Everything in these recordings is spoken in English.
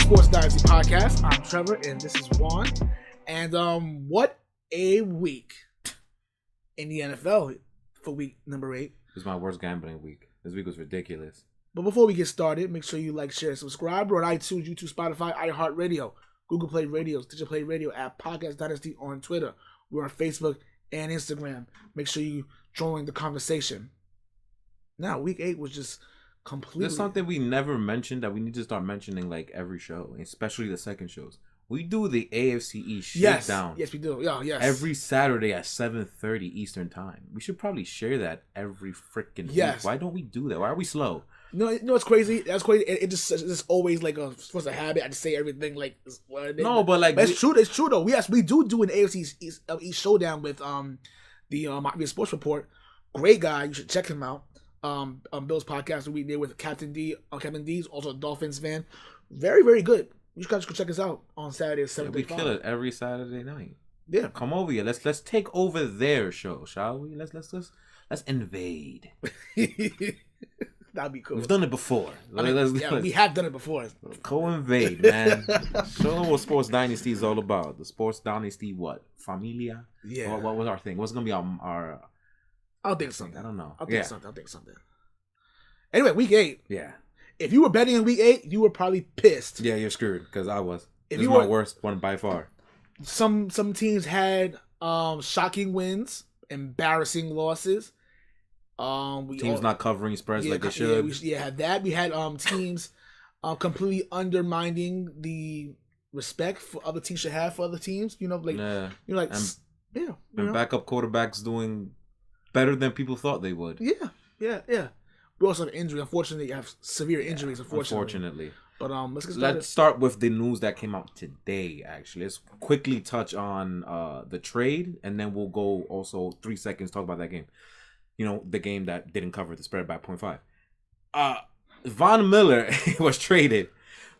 Sports Dynasty Podcast. I'm Trevor, and this is Juan. And what a week in the NFL for week number 8. This is my worst gambling week. This week was ridiculous. But before we get started, make sure you like, share, and subscribe. We're on iTunes, YouTube, Spotify, iHeartRadio, Google Play Radio, Stitcher Play Radio, at Podcast Dynasty on Twitter. We're on Facebook and Instagram. Make sure you join the conversation. Now, week 8 was just completely... There's something we never mentioned that we need to start mentioning like every show, especially the second shows. We do the AFC East shakedown. Yes, we do. Yeah, yes. Every Saturday at 7:30 Eastern Time. We should probably share that every freaking week. Why don't we do that? Why are we slow? No, it's crazy. That's crazy. It's just always like supposed to habit. I just say everything like. No, but like it's true. It's true though. Yes, we do an AFC East showdown with the Miami Sports Report. Great guy. You should check him out. Bill's podcast we did with Captain D. Kevin D's also a Dolphins fan. Very, very good. You guys can check us out on Saturday at 7:35. We kill it every Saturday night. Yeah, come over here. Let's take over their show, shall we? Let's invade. That'd be cool. We've done it before. We have done it before. Co-invade, man. Show them what Sports Dynasty is all about. The Sports Dynasty, what? Familia? Yeah. What was our thing? What's gonna be our? I'll think something. I don't know. I'll think something. Anyway, week 8. Yeah. If you were betting in week 8, you were probably pissed. Yeah, you're screwed because I was. This is my worst one by far. Some teams had shocking wins, embarrassing losses. Teams not covering spreads like they should. We had that. We had teams completely undermining the respect for other teams should have for other teams. You know, like and backup quarterbacks doing better than people thought they would. Yeah. We also have injury. Unfortunately, you have severe injuries. Unfortunately. But let's get started. Let's start with the news that came out today. Actually, let's quickly touch on the trade, and then we'll go also 3 seconds talk about that game. You know, the game that didn't cover the spread by 0.5. Von Miller was traded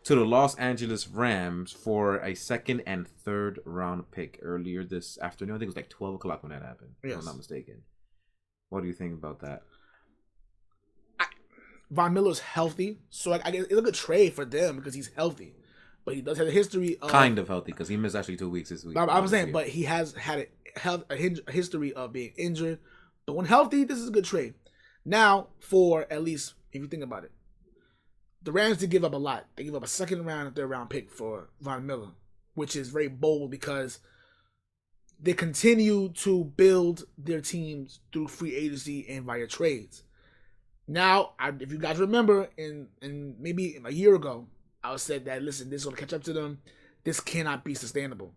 to the Los Angeles Rams for a 2nd and 3rd round pick earlier this afternoon. I think it was like 12 o'clock when that happened. Yes. If I'm not mistaken. What do you think about that? Von Miller's healthy, so I guess it's a good trade for them because he's healthy. But he does have a history of... Kind of healthy because he missed actually 2 weeks this week. I'm saying, but he has had a history of being injured. But when healthy, this is a good trade. Now, for at least, if you think about it, the Rams did give up a lot. They gave up a 2nd round and 3rd round pick for Von Miller, which is very bold because they continue to build their teams through free agency and via trades. Now, if you guys remember, in maybe a year ago, I said that, listen, this is going to catch up to them. This cannot be sustainable.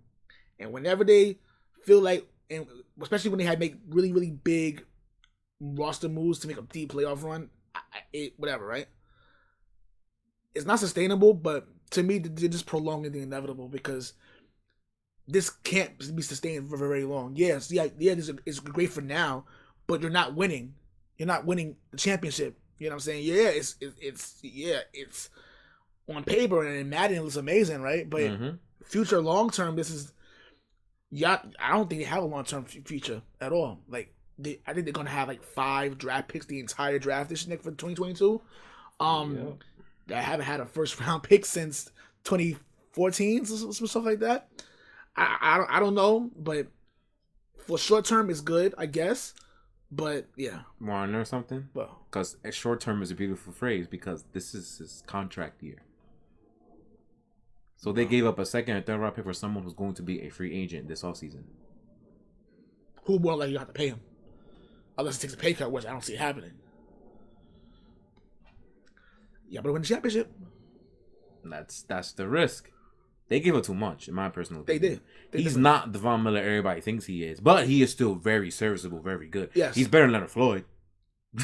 And whenever they feel like, and especially when they had make really, really big roster moves to make a deep playoff run, whatever, right? It's not sustainable, but to me, they're just prolonging the inevitable because this can't be sustained for very long. Yes, this is great for now, but you're not winning. You're not winning the championship. You know what I'm saying? Yeah, it's on paper and in Madden it looks amazing, right? But future long term, this is I don't think they have a long term future at all. Like I think they're gonna have like 5 draft picks the entire draft this year for 2022. They haven't had a 1st round pick since 2014, some stuff like that. I don't know, but for short term, it's good, I guess. But yeah, want to know something? Well, because short term is a beautiful phrase because this is his contract year. So they gave up a 2nd and 3rd round pick for someone who's going to be a free agent this offseason. Who more likely you have to pay him? Unless he takes a pay cut, which I don't see it happening. Yeah, but win the championship. That's the risk. They gave up too much, in my personal opinion. They did. He's not the Von Miller everybody thinks he is, but he is still very serviceable, very good. Yes. He's better than Leonard Floyd.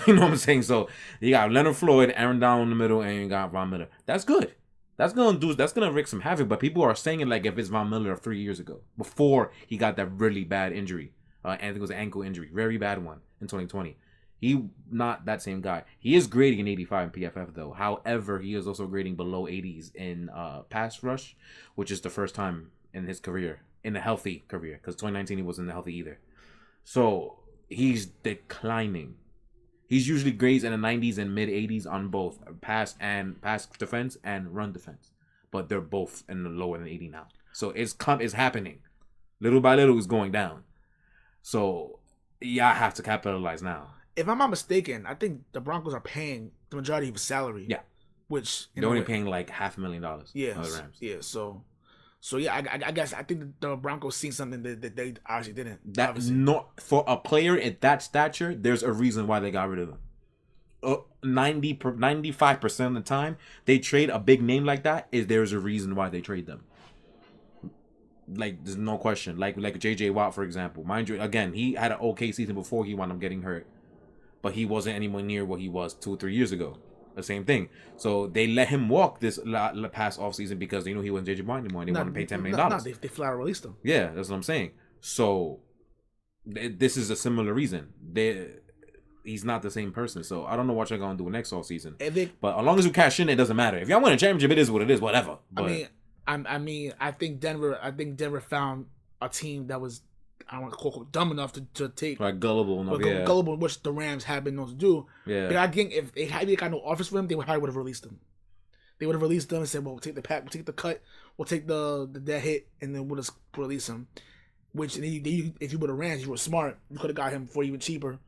You know what I'm saying? So you got Leonard Floyd, Aaron Down in the middle, and you got Von Miller. That's good. That's gonna wreak some havoc. But people are saying it like if it's Von Miller of 3 years ago, before he got that really bad injury. I think it was an ankle injury, very bad one in 2020. He not that same guy. He is grading an 85 in PFF though. However, he is also grading below 80s in pass rush, which is the first time in his career, in a healthy career, because 2019 he wasn't healthy either. So he's declining. He's usually grades in the 90s and mid 80s on both pass defense and run defense. but they're both in the lower than 80 now. So it's happening. Little by little, it's going down. So yeah, I have to capitalize now. If I'm not mistaken, I think the Broncos are paying the majority of his salary. Yeah. Which they're only paying like $500,000. Yeah. The Rams. Yeah. So yeah, I guess I think the Broncos seen something that they obviously didn't. That's not for a player at that stature. There's a reason why they got rid of him. 95% of the time they trade a big name like that. There's a reason why they trade them. Like there's no question. Like JJ Watt, for example. Mind you, again, he had an okay season before he wound up getting hurt, but he wasn't anywhere near what he was 2 or 3 years ago. The same thing. So they let him walk this past offseason because they knew he wasn't JJ Watt anymore and they wanted to pay $10 million. No, they flat out released him. Yeah, that's what I'm saying. So this is a similar reason. He's not the same person. So I don't know what you're gonna do next offseason. But as long as you cash in, it doesn't matter. If y'all win a championship, it is what it is. Whatever. But, I think Denver found a team that was, I don't want to call it dumb enough to take, like gullible enough, gullible, which the Rams have been known to do. Yeah. But I think if they had got no offers for him, they probably would have released him. They would have released them and said, "Well, we'll take the pack, we'll take the cut, we'll take the dead hit, and then we'll just release him." Which if you were the Rams, you were smart. You could have got him for even cheaper, and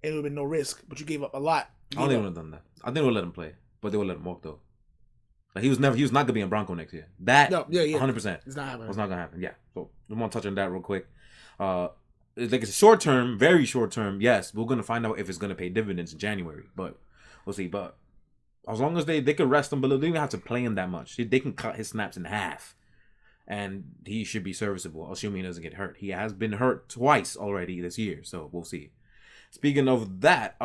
it would have been no risk. But you gave up a lot. I don't think they would have done that. I think they would let him play, but they would let him walk though. Like he was not gonna be in Bronco next year. 100%. It's not happening. It's not gonna happen. Yeah. So we want to touch on that real quick. It's like it's short term, very short term. Yes, we're gonna find out if it's gonna pay dividends in January, but we'll see. But as long as they could rest him, but they don't even have to play him that much. They can cut his snaps in half, and he should be serviceable, assuming he doesn't get hurt. He has been hurt twice already this year, so we'll see. Speaking of that,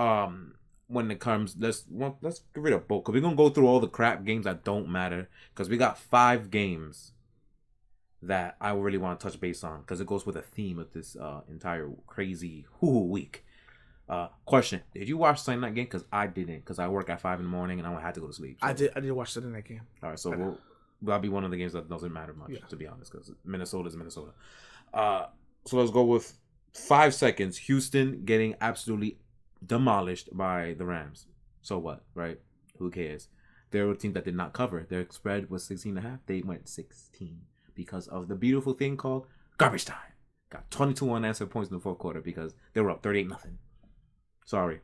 when it comes, let's get rid of both, because we're gonna go through all the crap games that don't matter, because we got 5 games that I really want to touch base on, because it goes with the theme of this entire crazy week. Question: did you watch Sunday night game? Because I didn't, because I work at 5 in the morning and I had to go to sleep. So. I did watch Sunday night game. All right, so that'll be one of the games that doesn't matter much, to be honest, because Minnesota is Minnesota. So let's go with 5 seconds. Houston getting absolutely demolished by the Rams. So what, right? Who cares? They're a team that did not cover. Their spread was 16.5. They went 16 because of the beautiful thing called garbage time. Got 22 unanswered points in the fourth quarter because they were up 38-0. Sorry.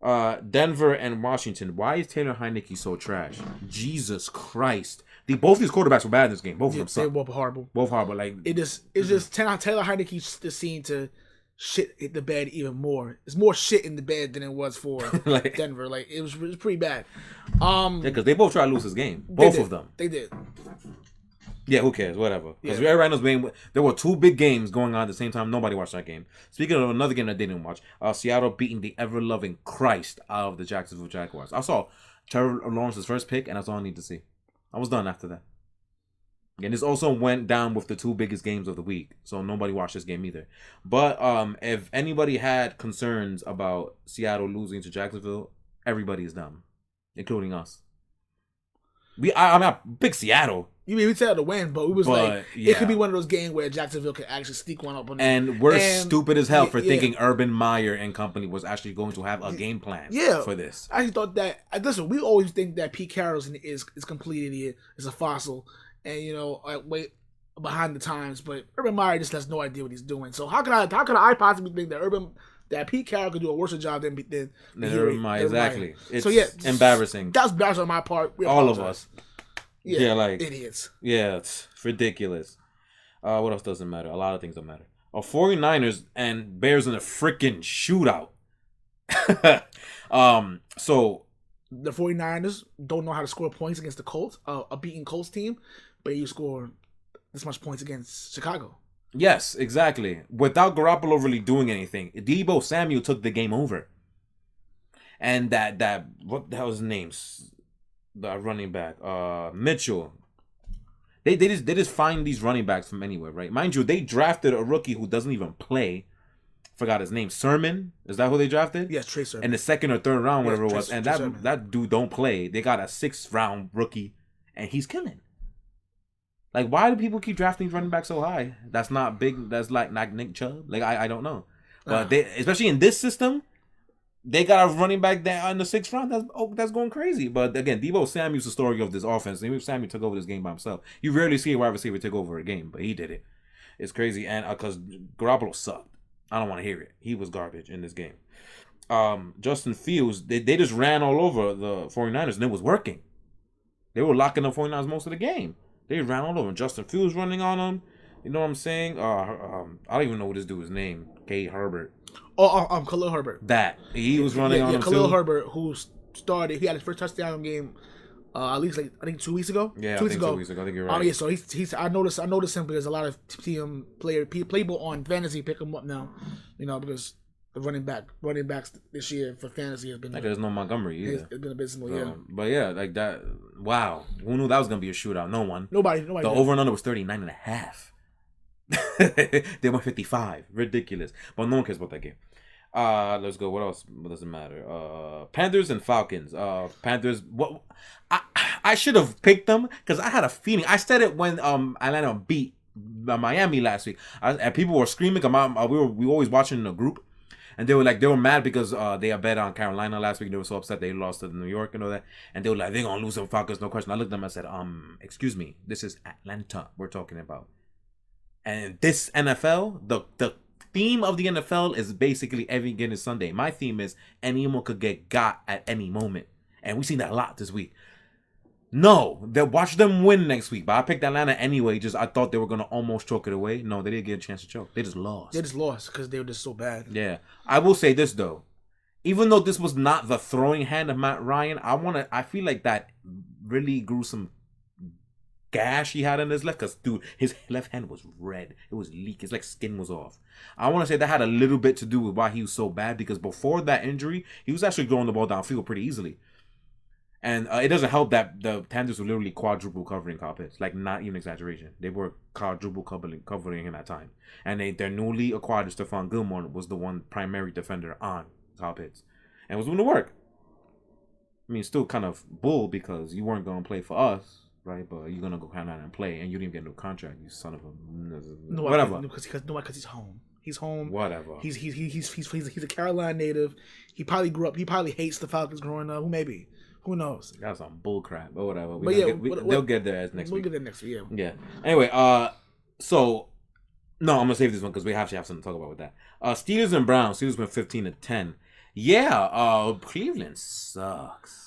Denver and Washington. Why is Taylor Heineke so trash? Jesus Christ. Both these quarterbacks were bad in this game. Both of them suck. They were both horrible. Both horrible. Like it's just Taylor Heineke just seemed to shit in the bed even more. It's more shit in the bed than it was for Denver. Like it was pretty bad. Because they both tried to lose this game. Both of them. They did. Yeah, who cares? Whatever. Because everybody knows there were 2 big games going on at the same time. Nobody watched that game. Speaking of another game I didn't watch, Seattle beating the ever-loving Christ out of the Jacksonville Jaguars. I saw Trevor Lawrence's first pick, and that's all I need to see. I was done after that. And this also went down with the 2 biggest games of the week, so nobody watched this game either. But if anybody had concerns about Seattle losing to Jacksonville, everybody is dumb, including us. I'm not big Seattle. You mean we tell to win, but it could be one of those games where Jacksonville could actually sneak one up on them. And we're stupid as hell for thinking Urban Meyer and company was actually going to have a game plan for this. I thought that. Listen, we always think that Pete Carroll is complete idiot, is a fossil, and way behind the times. But Urban Meyer just has no idea what he's doing. So how could I possibly think that Pete Carroll could do a worse job than Urban Meyer? Exactly. It's embarrassing. That's embarrassing on my part. All of us. Yeah, like idiots. Yeah, it's ridiculous. What else doesn't matter? A lot of things don't matter. 49ers and Bears in a freaking shootout. So the 49ers don't know how to score points against the Colts, a beaten Colts team, but you score this much points against Chicago. Yes, exactly. Without Garoppolo really doing anything, Deebo Samuel took the game over. And that what the hell is his name? The running back, Mitchell. They just find these running backs from anywhere, right? Mind you, they drafted a rookie who doesn't even play. Forgot his name. Sermon? Is that who they drafted? Yes, Trey Sermon. In the 2nd or 3rd round, whatever it was. And that dude don't play. They got a 6th round rookie, and he's killing. Like, why do people keep drafting running backs so high? That's not big. That's like Nick Chubb. Like, I don't know. But they, especially in this system, they got a running back there in the 6th round. That's going crazy. But again, Deebo Samuel's the story of this offense. Deebo Samuel took over this game by himself. You rarely see a wide receiver take over a game, but he did it. It's crazy, and because Garoppolo sucked. I don't want to hear it. He was garbage in this game. Justin Fields, they just ran all over the 49ers, and it was working. They were locking the 49ers most of the game. They ran all over. Justin Fields running on them. You know what I'm saying? I don't even know what this dude's name. Herbert. Khalil Herbert. That. He was running on him Khalil too. Herbert, who started, he had his first touchdown game at least I think 2 weeks ago. Yeah, 2 weeks ago. 2 weeks ago. I think you're right. Yeah, so he's I noticed him because a lot of team people on fantasy pick him up now, because the running backs this year for fantasy has been there's no Montgomery either. It's been abysmal, yeah. But yeah, like that. Wow, who knew that was gonna be a shootout? No one. Nobody. The over and under was 39.5. They went 55. Ridiculous. But no one cares about that game. Let's go. What else? What does it matter? Panthers and Falcons. Panthers. What? I should have picked them because I had a feeling. I said it when Atlanta beat Miami last week. And people were screaming. We were always watching in the group, and they were mad because they had bet on Carolina last week. They were so upset they lost to New York and all that. And they were like, they're gonna lose to Falcons, no question. I looked at them and said, excuse me, this is Atlanta we're talking about. And this NFL, the theme of the NFL is basically every game is Sunday. My theme is anyone could get got at any moment. And we've seen that a lot this week. No, watch them win next week. But I picked Atlanta anyway. I thought they were going to almost choke it away. No, they didn't get a chance to choke. They just lost. They just lost because they were just so bad. Yeah. I will say this, though. Even though this was not the throwing hand of Matt Ryan, I feel like that really gruesome gash he had in his left, because dude, his left hand was red. It was leaking. It's like skin was off. I want to say that had a little bit to do with why he was so bad, because before that injury, he was actually throwing the ball downfield pretty easily. And it doesn't help that the Panthers were literally quadruple covering Kyle Pitts. Like, not even exaggeration. They were quadruple covering in that time. And their newly acquired Stephon Gilmore was the one primary defender on Kyle Pitts. And was doing the work. I mean, still kind of bull because you weren't going to play for us. Right, but you're gonna go kind of and play, and you didn't even get no contract. You son of a whatever. Because he's home. He's home. Whatever. He's a Carolina native. He probably grew up. He probably hates the Falcons growing up. Who knows? That's some bull crap, but whatever. They'll get there as next week. We'll get there next week. Yeah. Anyway, so no, I'm gonna save this one because we actually have something to talk about with that. Steelers and Browns. Steelers went 15-10. Yeah. Cleveland sucks.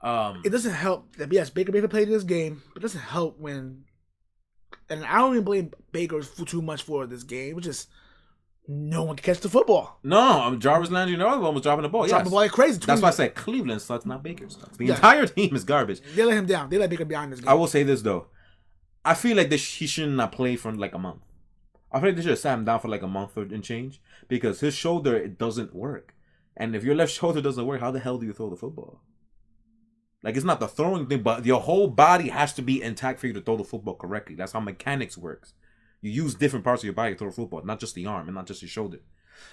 It doesn't help that Baker Mayfield played this game, but it doesn't help when, and I don't even blame Baker too much for this game. It's just no one can catch the football. No, Jarvis Landry, another one was dropping the ball. Dropping the ball like crazy. That's why I said Cleveland sucks, not Baker sucks. The entire team is garbage. They let him down. They let Baker behind this game. I will say this though, I feel like he shouldn't have played for like a month. I feel like they should have sat him down for like a month and change, because his shoulder, it doesn't work, and if your left shoulder doesn't work, how the hell do you throw the football? Like, it's not the throwing thing, but your whole body has to be intact for you to throw the football correctly. That's how mechanics works. You use different parts of your body to throw a football, not just the arm and not just your shoulder.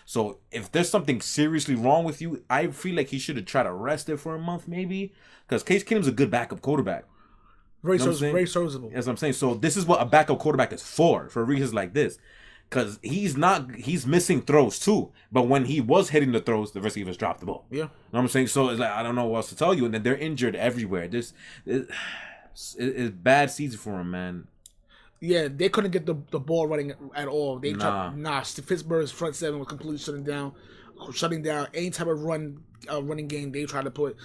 So if there's something seriously wrong with you, I feel like he should have tried to rest it for a month maybe, because Case Keenum's a good backup quarterback. Very serviceable. That's what I'm saying. So this is what a backup quarterback is for reasons like this. Because he's missing throws too. But when he was hitting the throws, the receivers dropped the ball. Yeah. You know what I'm saying? So it's like, I don't know what else to tell you. And then they're injured everywhere. It's bad season for him, man. Yeah, they couldn't get the ball running at all. Pittsburgh's front seven was completely shutting down any type of running game they tried to put.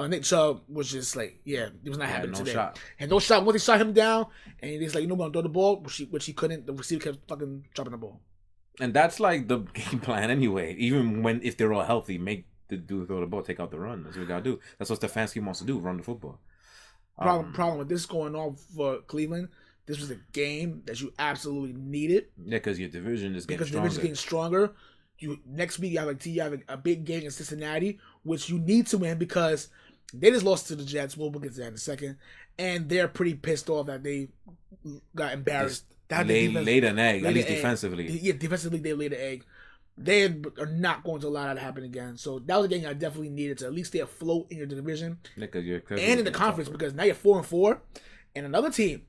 Nick Chubb was just like, it was not happening today. Shot. And no shot. Once they shot him down, and he's like, we're going to throw the ball, which he couldn't. The receiver kept fucking dropping the ball. And that's like the game plan anyway. Even if they're all healthy, throw the ball, take out the run. That's what you got to do. That's what Stefanski wants to do, run the football. Problem with this going on for Cleveland, this was a game that you absolutely needed. Yeah, because your division is getting stronger. Next week you have a big game in Cincinnati, which you need to win because they just lost to the Jets. We'll get to that in a second, and they're pretty pissed off that they got embarrassed. Laid an egg, at least defensively. Yeah, defensively they laid an egg. They are not going to allow that to happen again. So that was a game I definitely needed to at least stay afloat in your division and in the conference, because now you're 4-4, and another team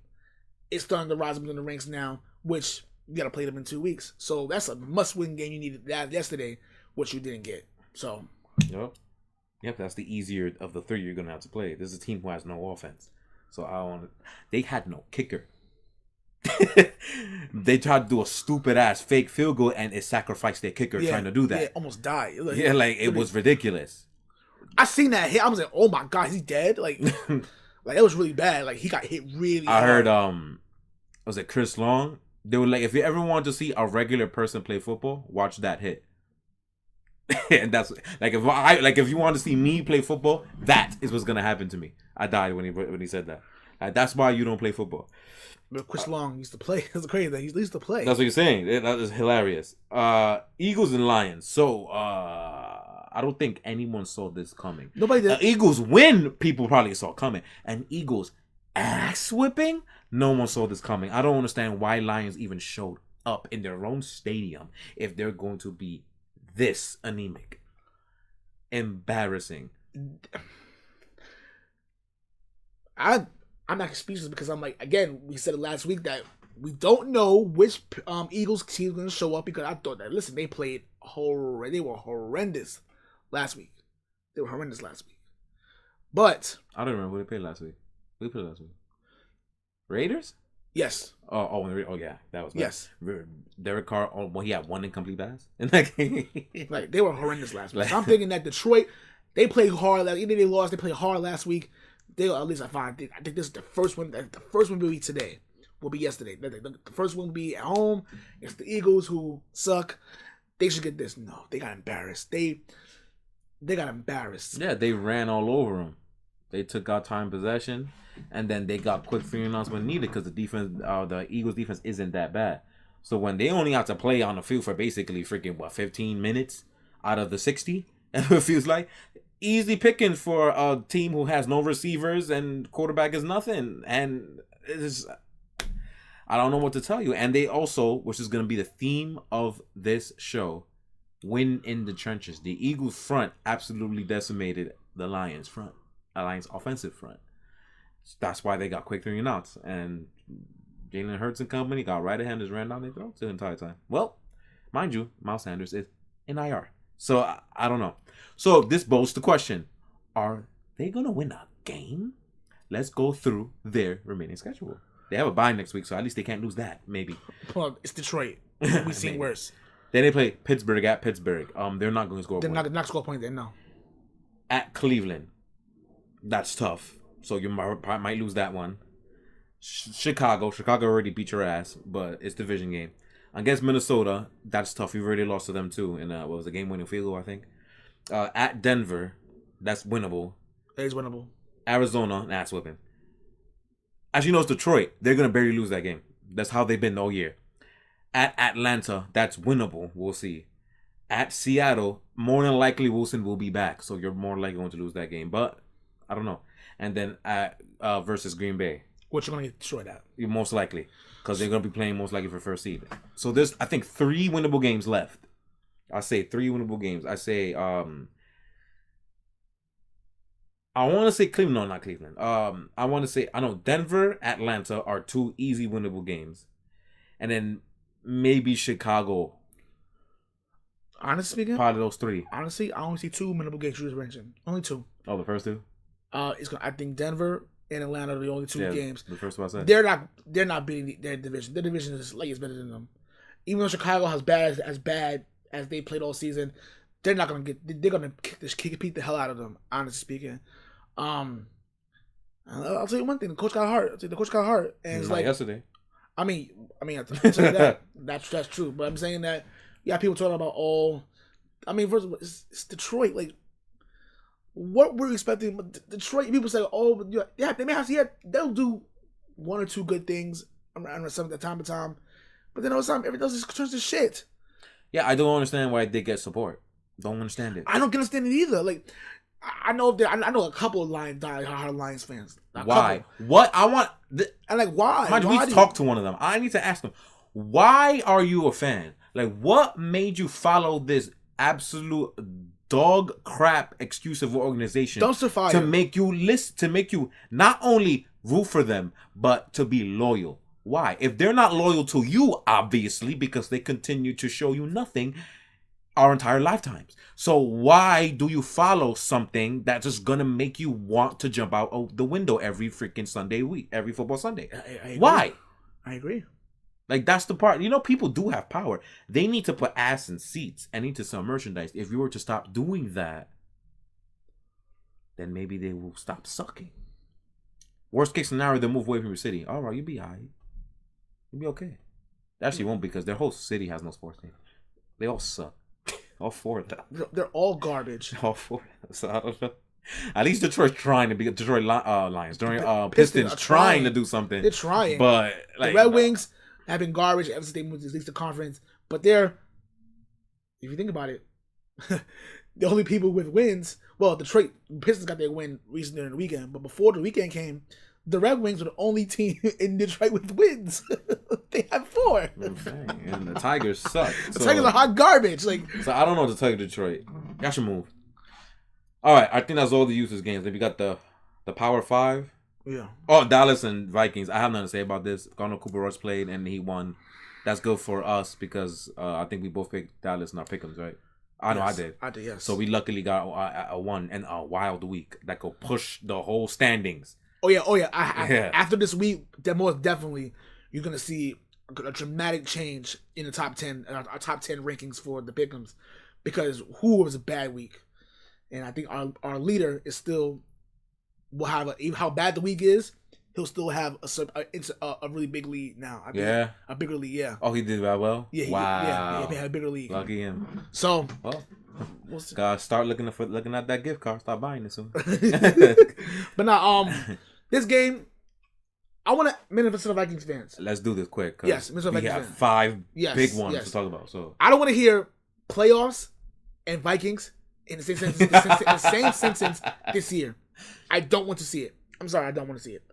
is starting to rise up in the ranks now, which you got to play them in 2 weeks. So that's a must-win game. You needed that yesterday, which you didn't get. So Yep, that's the easier of the three you're gonna have to play. This is a team who has no offense, so I want. They had no kicker. They tried to do a stupid ass fake field goal and it sacrificed their kicker trying to do that. Yeah, almost died. It was ridiculous. I seen that hit. I was like, oh my god, is he dead? Like it was really bad. Like he got hit really I hard. heard was it Chris Long? They were like, if you ever want to see a regular person play football, watch that hit. And that's like if you want to see me play football, that is what's gonna happen to me. I died when he said that. That's why you don't play football. But Chris Long used to play. That's crazy that he used to play. That's what you're saying. That is hilarious. Eagles and Lions. So I don't think anyone saw this coming. Nobody did. Eagles win. People probably saw coming. And Eagles ass whipping. No one saw this coming. I don't understand why Lions even showed up in their own stadium if they're going to be this anemic. Embarrassing. I'm not speechless because I'm like, again, we said it last week that we don't know which Eagles team is going to show up because I thought that, listen, they were horrendous last week. But I don't remember who they played last week. Who played last week? Raiders? Yes. Oh yeah, that was bad. Yes. Derek Carr, he had one incomplete pass. Like they were horrendous last week. So I'm thinking that Detroit, they played hard. Even they lost, they played hard last week. They'll at least I think this is the first one. The first one will be today. Will be yesterday. The first one will be at home. It's the Eagles who suck. They should get this. No, they got embarrassed. They got embarrassed. Yeah, they ran all over them. They took out time possession, and then they got quick 3-and-outs when needed because the defense, the Eagles defense isn't that bad. So when they only have to play on the field for basically freaking 15 minutes out of the 60, and it feels like. Easy pickings for a team who has no receivers and quarterback is nothing. And it's, I don't know what to tell you. And they also, which is going to be the theme of this show, win in the trenches. The Eagles front absolutely decimated the Lions front. Lions offensive front. That's why they got quick 3-and-outs. And Jalen Hurts and company got right ahead and just ran down their throats the entire time. Well, mind you, Miles Sanders is in IR. So, I don't know. So, this bodes the question. Are they going to win a game? Let's go through their remaining schedule. They have a bye next week, so at least they can't lose that, maybe. Well, it's Detroit. We've seen worse. Then they play Pittsburgh at Pittsburgh. They're not going to score a point. They're not score a point there, no. At Cleveland. That's tough. So, you might lose that one. Chicago. Chicago already beat your ass, but it's a division game. Against Minnesota, that's tough. You've already lost to them too. And what was a game-winning field goal, I think. At Denver, that's winnable. It is winnable. Arizona, that's whipping. As you know, it's Detroit. They're gonna barely lose that game. That's how they've been all year. At Atlanta, that's winnable. We'll see. At Seattle, more than likely Wilson will be back, so you're more likely going to lose that game. But I don't know. And then at versus Green Bay, which you're gonna get destroyed at. You're most likely. Because they're going to be playing most likely for first seed. So there's, I think, 3 winnable games left. I say 3 winnable games. I say, I want to say Cleveland. No, not Cleveland. I want to say, I know Denver, Atlanta are 2 easy winnable games. And then maybe Chicago. Honestly speaking? Probably those 3. Honestly, I only see 2 winnable games you just mentioned. Only 2. Oh, the first 2? I think Denver and Atlanta are the only 2 games. The first one I said. They're not beating their division. Their division is like better than them. Even though Chicago has as bad as they played all season, they're not gonna get. They're gonna kick the hell out of them. Honestly speaking, I'll tell you one thing: the coach got hurt. And it's like yesterday. I mean, I'll tell you that that's true. But I'm saying that people talking about first of all, it's Detroit. Like, what we're expecting, Detroit, people say, they may have to, they'll do 1 or 2 good things around something time to time, but then all the time, everything else just turns to shit. Yeah, I don't understand why they get support. Don't understand it. I don't understand it either. Like, I know a couple of diehard Lions fans. Why? What? I want... And like, why? Why talk to one of them. I need to ask them, why are you a fan? Like, what made you follow this absolute dog crap excuse of organization to make you not only root for them but to be loyal? Why? If they're not loyal to you, obviously, because they continue to show you nothing, our entire lifetimes. So why do you follow something that's just gonna make you want to jump out of the window every freaking Sunday week, every football Sunday? I agree. Why? I agree. Like, that's the part. People do have power. They need to put ass in seats and need to sell merchandise. If you were to stop doing that, then maybe they will stop sucking. Worst case scenario, they'll move away from your city. All right, you'll be all right. You'll be okay. They actually won't, because their whole city has no sports team. They all suck. All four of them. They're all garbage. All four of them. So I don't know. At least Detroit's trying to be Detroit Lions. Pistons trying to do something. They're trying. But like, the Red Wings have been garbage ever since they moved to the conference. But they're, if you think about it, the only people with wins. Well, Detroit Pistons got their win recently during the weekend, but before the weekend came, the Red Wings were the only team in Detroit with wins. They have 4. And the Tigers suck. The Tigers are hot garbage. So I don't know what to tell you, Detroit. Y'all should move. All right, I think that's all the useless games. Then we got the Power 5. Yeah. Oh, Dallas and Vikings. I have nothing to say about this. Garner Cooper Rush played and he won. That's good for us because I think we both picked Dallas in our pick'ems, right? I know yes, I did. Yes. So we luckily got a one and a wild week that could push the whole standings. Oh yeah. After this week, most definitely you're gonna see a dramatic change in the top 10, our top 10 rankings for the pick'ems, because who was a bad week, and I think our leader is still will have even how bad the week is. He'll still have a really big lead now. A bigger lead. Yeah. Oh, he did that well. Yeah. Wow. He had a bigger lead. Lucky him. So, gotta start looking at that gift card. Start buying it soon. But now, this game, I want to Minnesota Vikings fans. Let's do this quick. Yes, Minnesota Vikings. We Vikings have fans. 5 big ones to talk about. So I don't want to hear playoffs and Vikings in the same sentence this year. I don't want to see it. I'm sorry, I don't want to see it.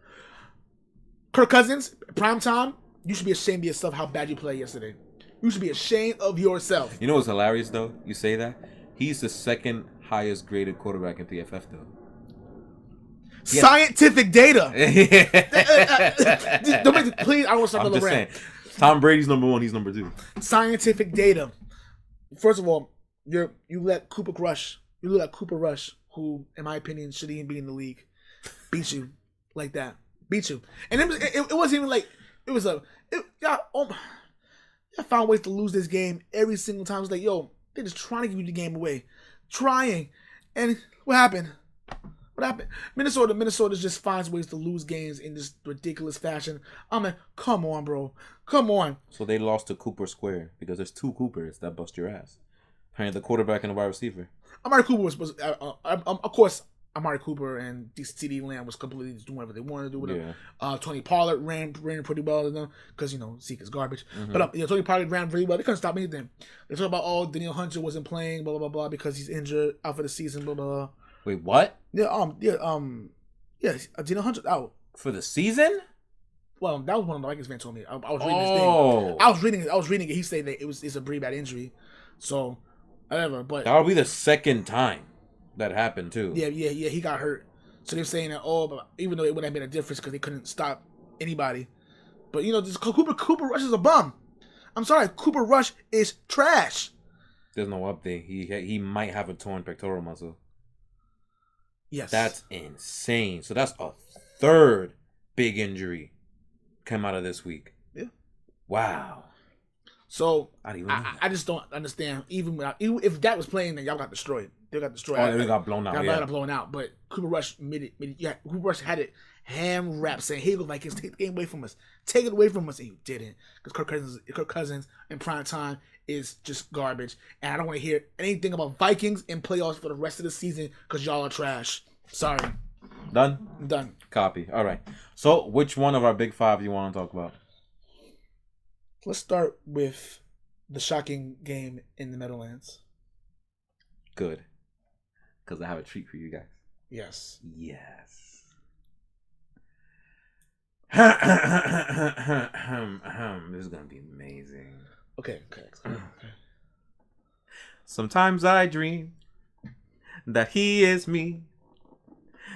Kirk Cousins, prime time, you should be ashamed of yourself how bad you played yesterday. You should be ashamed of yourself. You know what's hilarious, though? You say that. He's the second highest graded quarterback in PFF, though. Scientific data. Please, I don't want to start I'm the just saying. rant. Tom Brady's number 1, he's number 2. Scientific data. First of all, you let Cooper Rush, who, in my opinion, shouldn't even be in the league, beat you like that. Beat you. And it wasn't even like, it was y'all found ways to lose this game every single time. It's like, yo, they're just trying to give you the game away. Trying. And what happened? Minnesota just finds ways to lose games in this ridiculous fashion. I mean, come on, bro. Come on. So they lost to Cooper Square because there's 2 Coopers that bust your ass. Apparently the quarterback and the wide receiver. Amari Cooper was of course, Amari Cooper and CD Lamb was completely just doing whatever they wanted to do with him. Tony Pollard ran pretty well with them because, Zeke is garbage. Mm-hmm. But Tony Pollard ran pretty well. They couldn't stop anything. They talk about, Daniel Hunter wasn't playing, blah, blah, blah, because he's injured, out for the season, blah, blah, blah. Wait, what? Daniel Hunter out. For the season? Well, that was one of the Vikings fans told me. I was reading this thing. I was reading it. He said that it's a pretty bad injury. So, whatever. But that'll be the second time that happened too. Yeah. He got hurt. So they're saying that, but even though it wouldn't have been a difference because they couldn't stop anybody. But this Cooper Rush is a bum. I'm sorry, Cooper Rush is trash. There's no update. He might have a torn pectoral muscle. Yes. That's insane. So that's a 3rd big injury come out of this week. Yeah. Wow. So I just don't understand. Even if that was playing, then y'all got destroyed. They got destroyed. Oh, they got blown out. They got blown out. But Cooper Rush Cooper Rush had it ham wrapped, saying, "Hey, look, like, take the game away from us. Take it away from us." And he didn't, because Kirk Cousins in prime time is just garbage. And I don't want to hear anything about Vikings in playoffs for the rest of the season because y'all are trash. Sorry. Done. Copy. All right. So, which one of our big 5 you want to talk about? Let's start with the shocking game in the Meadowlands. Good. Because I have a treat for you guys. Yes. This is going to be amazing. Okay. Sometimes I dream that he is me.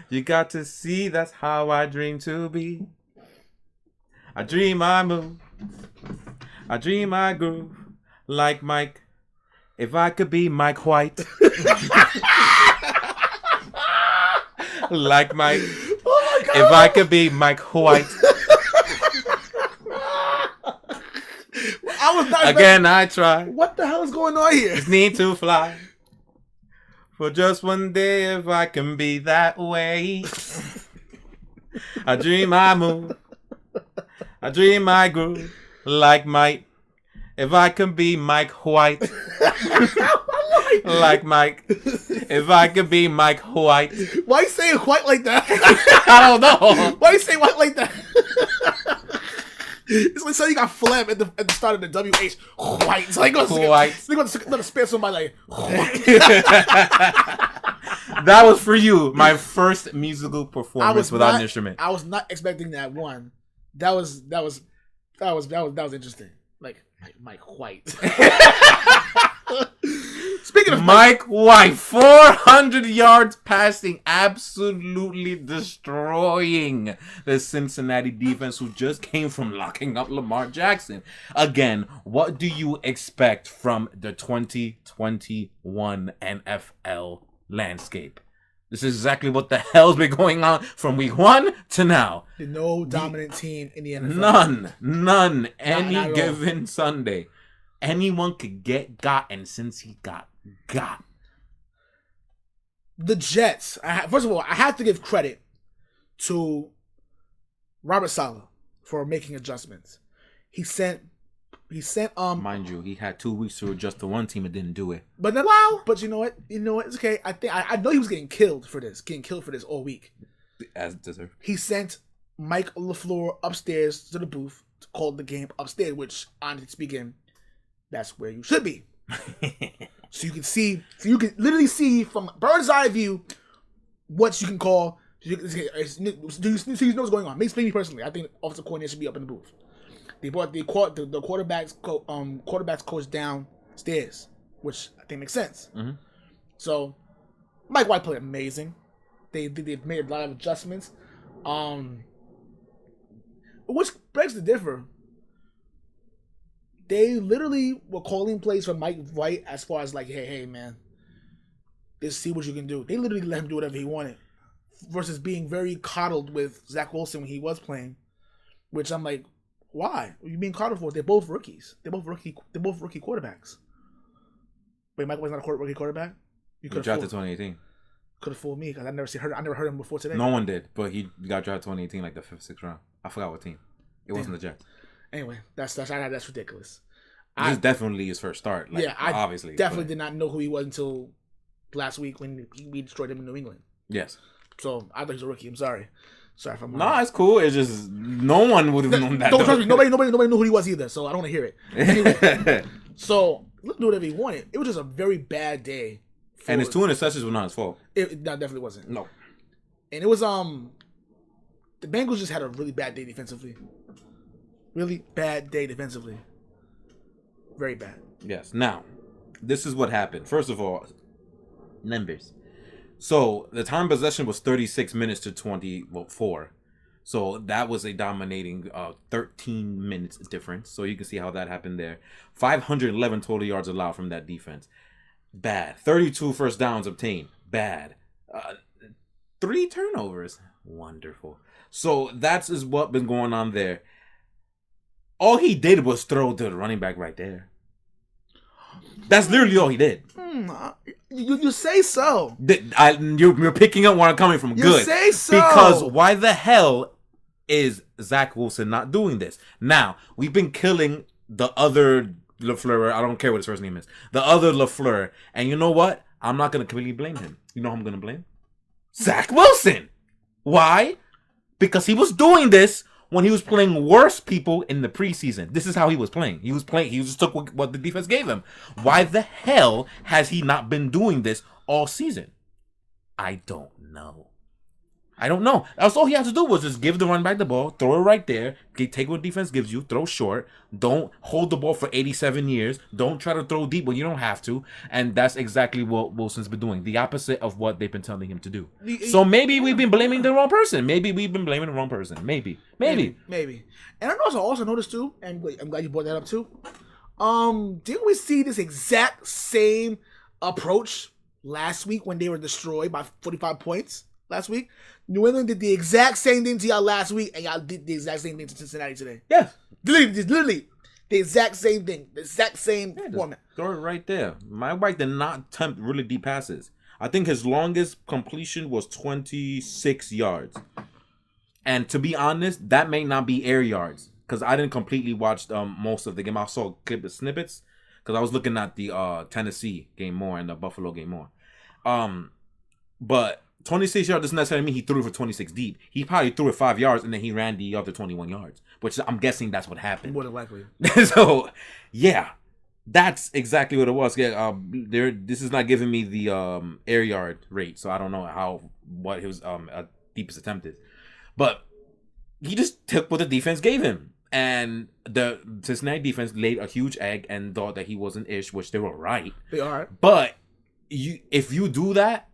You got to see that's how I dream to be. I dream I move. I dream I groove like Mike. If I could be Mike White. Like Mike. Oh my God. If I could be Mike White. I was not Again, I try. What the hell is going on here? Just need to fly. For just one day, if I can be that way. I dream I move. I dream I groove. Like Mike. If I can be Mike White. Like Mike. If I could be Mike White. Why you saying white like that? I don't know. Why you saying white like that? It's like so you got phlegm at the start of the WH. White. It's like White. They're going to spare somebody like white. That was for you. My first musical performance without an instrument. I was not expecting that one. That was interesting. Like Mike White. Speaking of Mike White, 400 yards passing, absolutely destroying the Cincinnati defense who just came from locking up Lamar Jackson. Again, what do you expect from the 2021 NFL landscape? This is exactly what the hell's been going on from week 1 to now. No dominant team in the NFL. None. Any given Sunday. Anyone could get got, and since he got. The Jets. First of all, I have to give credit to Robert Saleh for making adjustments. He sent. Mind you, he had 2 weeks to adjust to one team and didn't do it. But then, wow. But you know what? It's okay. I know he was getting killed for this all week. As deserved. He sent Mike LaFleur upstairs to the booth to call the game upstairs, which, honestly speaking, that's where you should be. So you can literally see from bird's eye view what you can call. So you know what's going on. Me personally, I think offensive coordinator should be up in the booth. They brought the quarterbacks coach downstairs, which I think makes sense. Mm-hmm. So Mike White played amazing. They've made a lot of adjustments. Which begs to differ. They literally were calling plays for Mike White as far as like, hey, man, just see what you can do. They literally let him do whatever he wanted, versus being very coddled with Zach Wilson when he was playing. Which I'm like, why? What are you being coddled for? They're both rookies. They're both rookie quarterbacks. Wait, Mike White's not a rookie quarterback? You drafted 2018. Could have fooled me because I never heard him before today. No one did, but he got drafted 2018 like the 5th, 6th round. I forgot what team. It wasn't the Jets. Anyway, that's ridiculous. This is definitely his first start. Like, I obviously definitely did not know who he was until last week when we destroyed him in New England. Yes. So I thought he was a rookie. I'm sorry. Sorry if I'm. No, it's cool. It's just no one would have known that. Don't trust me. Nobody knew who he was either. So I don't want to hear it. Anyway, so let's do whatever he wanted. It was just a very bad day. And his 2 interceptions were not his fault. That definitely wasn't. No. And it was the Bengals just had a really bad day defensively. Really bad day defensively. Very bad. Yes. Now, this is what happened. First of all, numbers. So the time possession was 36 minutes to 24. So that was a dominating 13 minutes difference. So you can see how that happened there. 511 total yards allowed from that defense. Bad. 32 first downs obtained. Bad. 3 turnovers. Wonderful. So that's what been going on there. All he did was throw to the running back right there. That's literally all he did. You say so. You're picking up where I'm coming from. Good. You say so. Because why the hell is Zach Wilson not doing this? Now, we've been killing the other LaFleur. I don't care what his first name is. The other LaFleur. And you know what? I'm not going to completely blame him. You know who I'm going to blame? Zach Wilson. Why? Because he was doing this when he was playing worse people in the preseason. This is how he was playing. He just took what the defense gave him. Why the hell has he not been doing this all season? I don't know. That's all he had to do was just give the running back the ball, throw it right there, take what defense gives you, throw short, don't hold the ball for 87 years, don't try to throw deep when you don't have to, and that's exactly what Wilson's been doing. The opposite of what they've been telling him to do. So maybe we've been blaming the wrong person. Maybe. And I also noticed too, and I'm glad you brought that up too. Didn't we see this exact same approach last week when they were destroyed by 45 points last week? New England did the exact same thing to y'all last week, and y'all did the exact same thing to Cincinnati today. Yeah. Literally the exact same thing. The exact same format. Throw it right there. My White did not attempt really deep passes. I think his longest completion was 26 yards. And to be honest, that may not be air yards. Because I didn't completely watch most of the game. I saw clip snippets. Because I was looking at the Tennessee game more and the Buffalo game more. But 26 yards doesn't necessarily mean he threw it for 26 deep. He probably threw it 5 yards and then he ran the other 21 yards. Which I'm guessing that's what happened. More than likely. So, yeah. That's exactly what it was. Yeah, this is not giving me the air yard rate. So I don't know what his deepest attempt is. But he just took what the defense gave him. And the Cincinnati defense laid a huge egg and thought that he wasn't ish, which they were right. They are. But if you do that,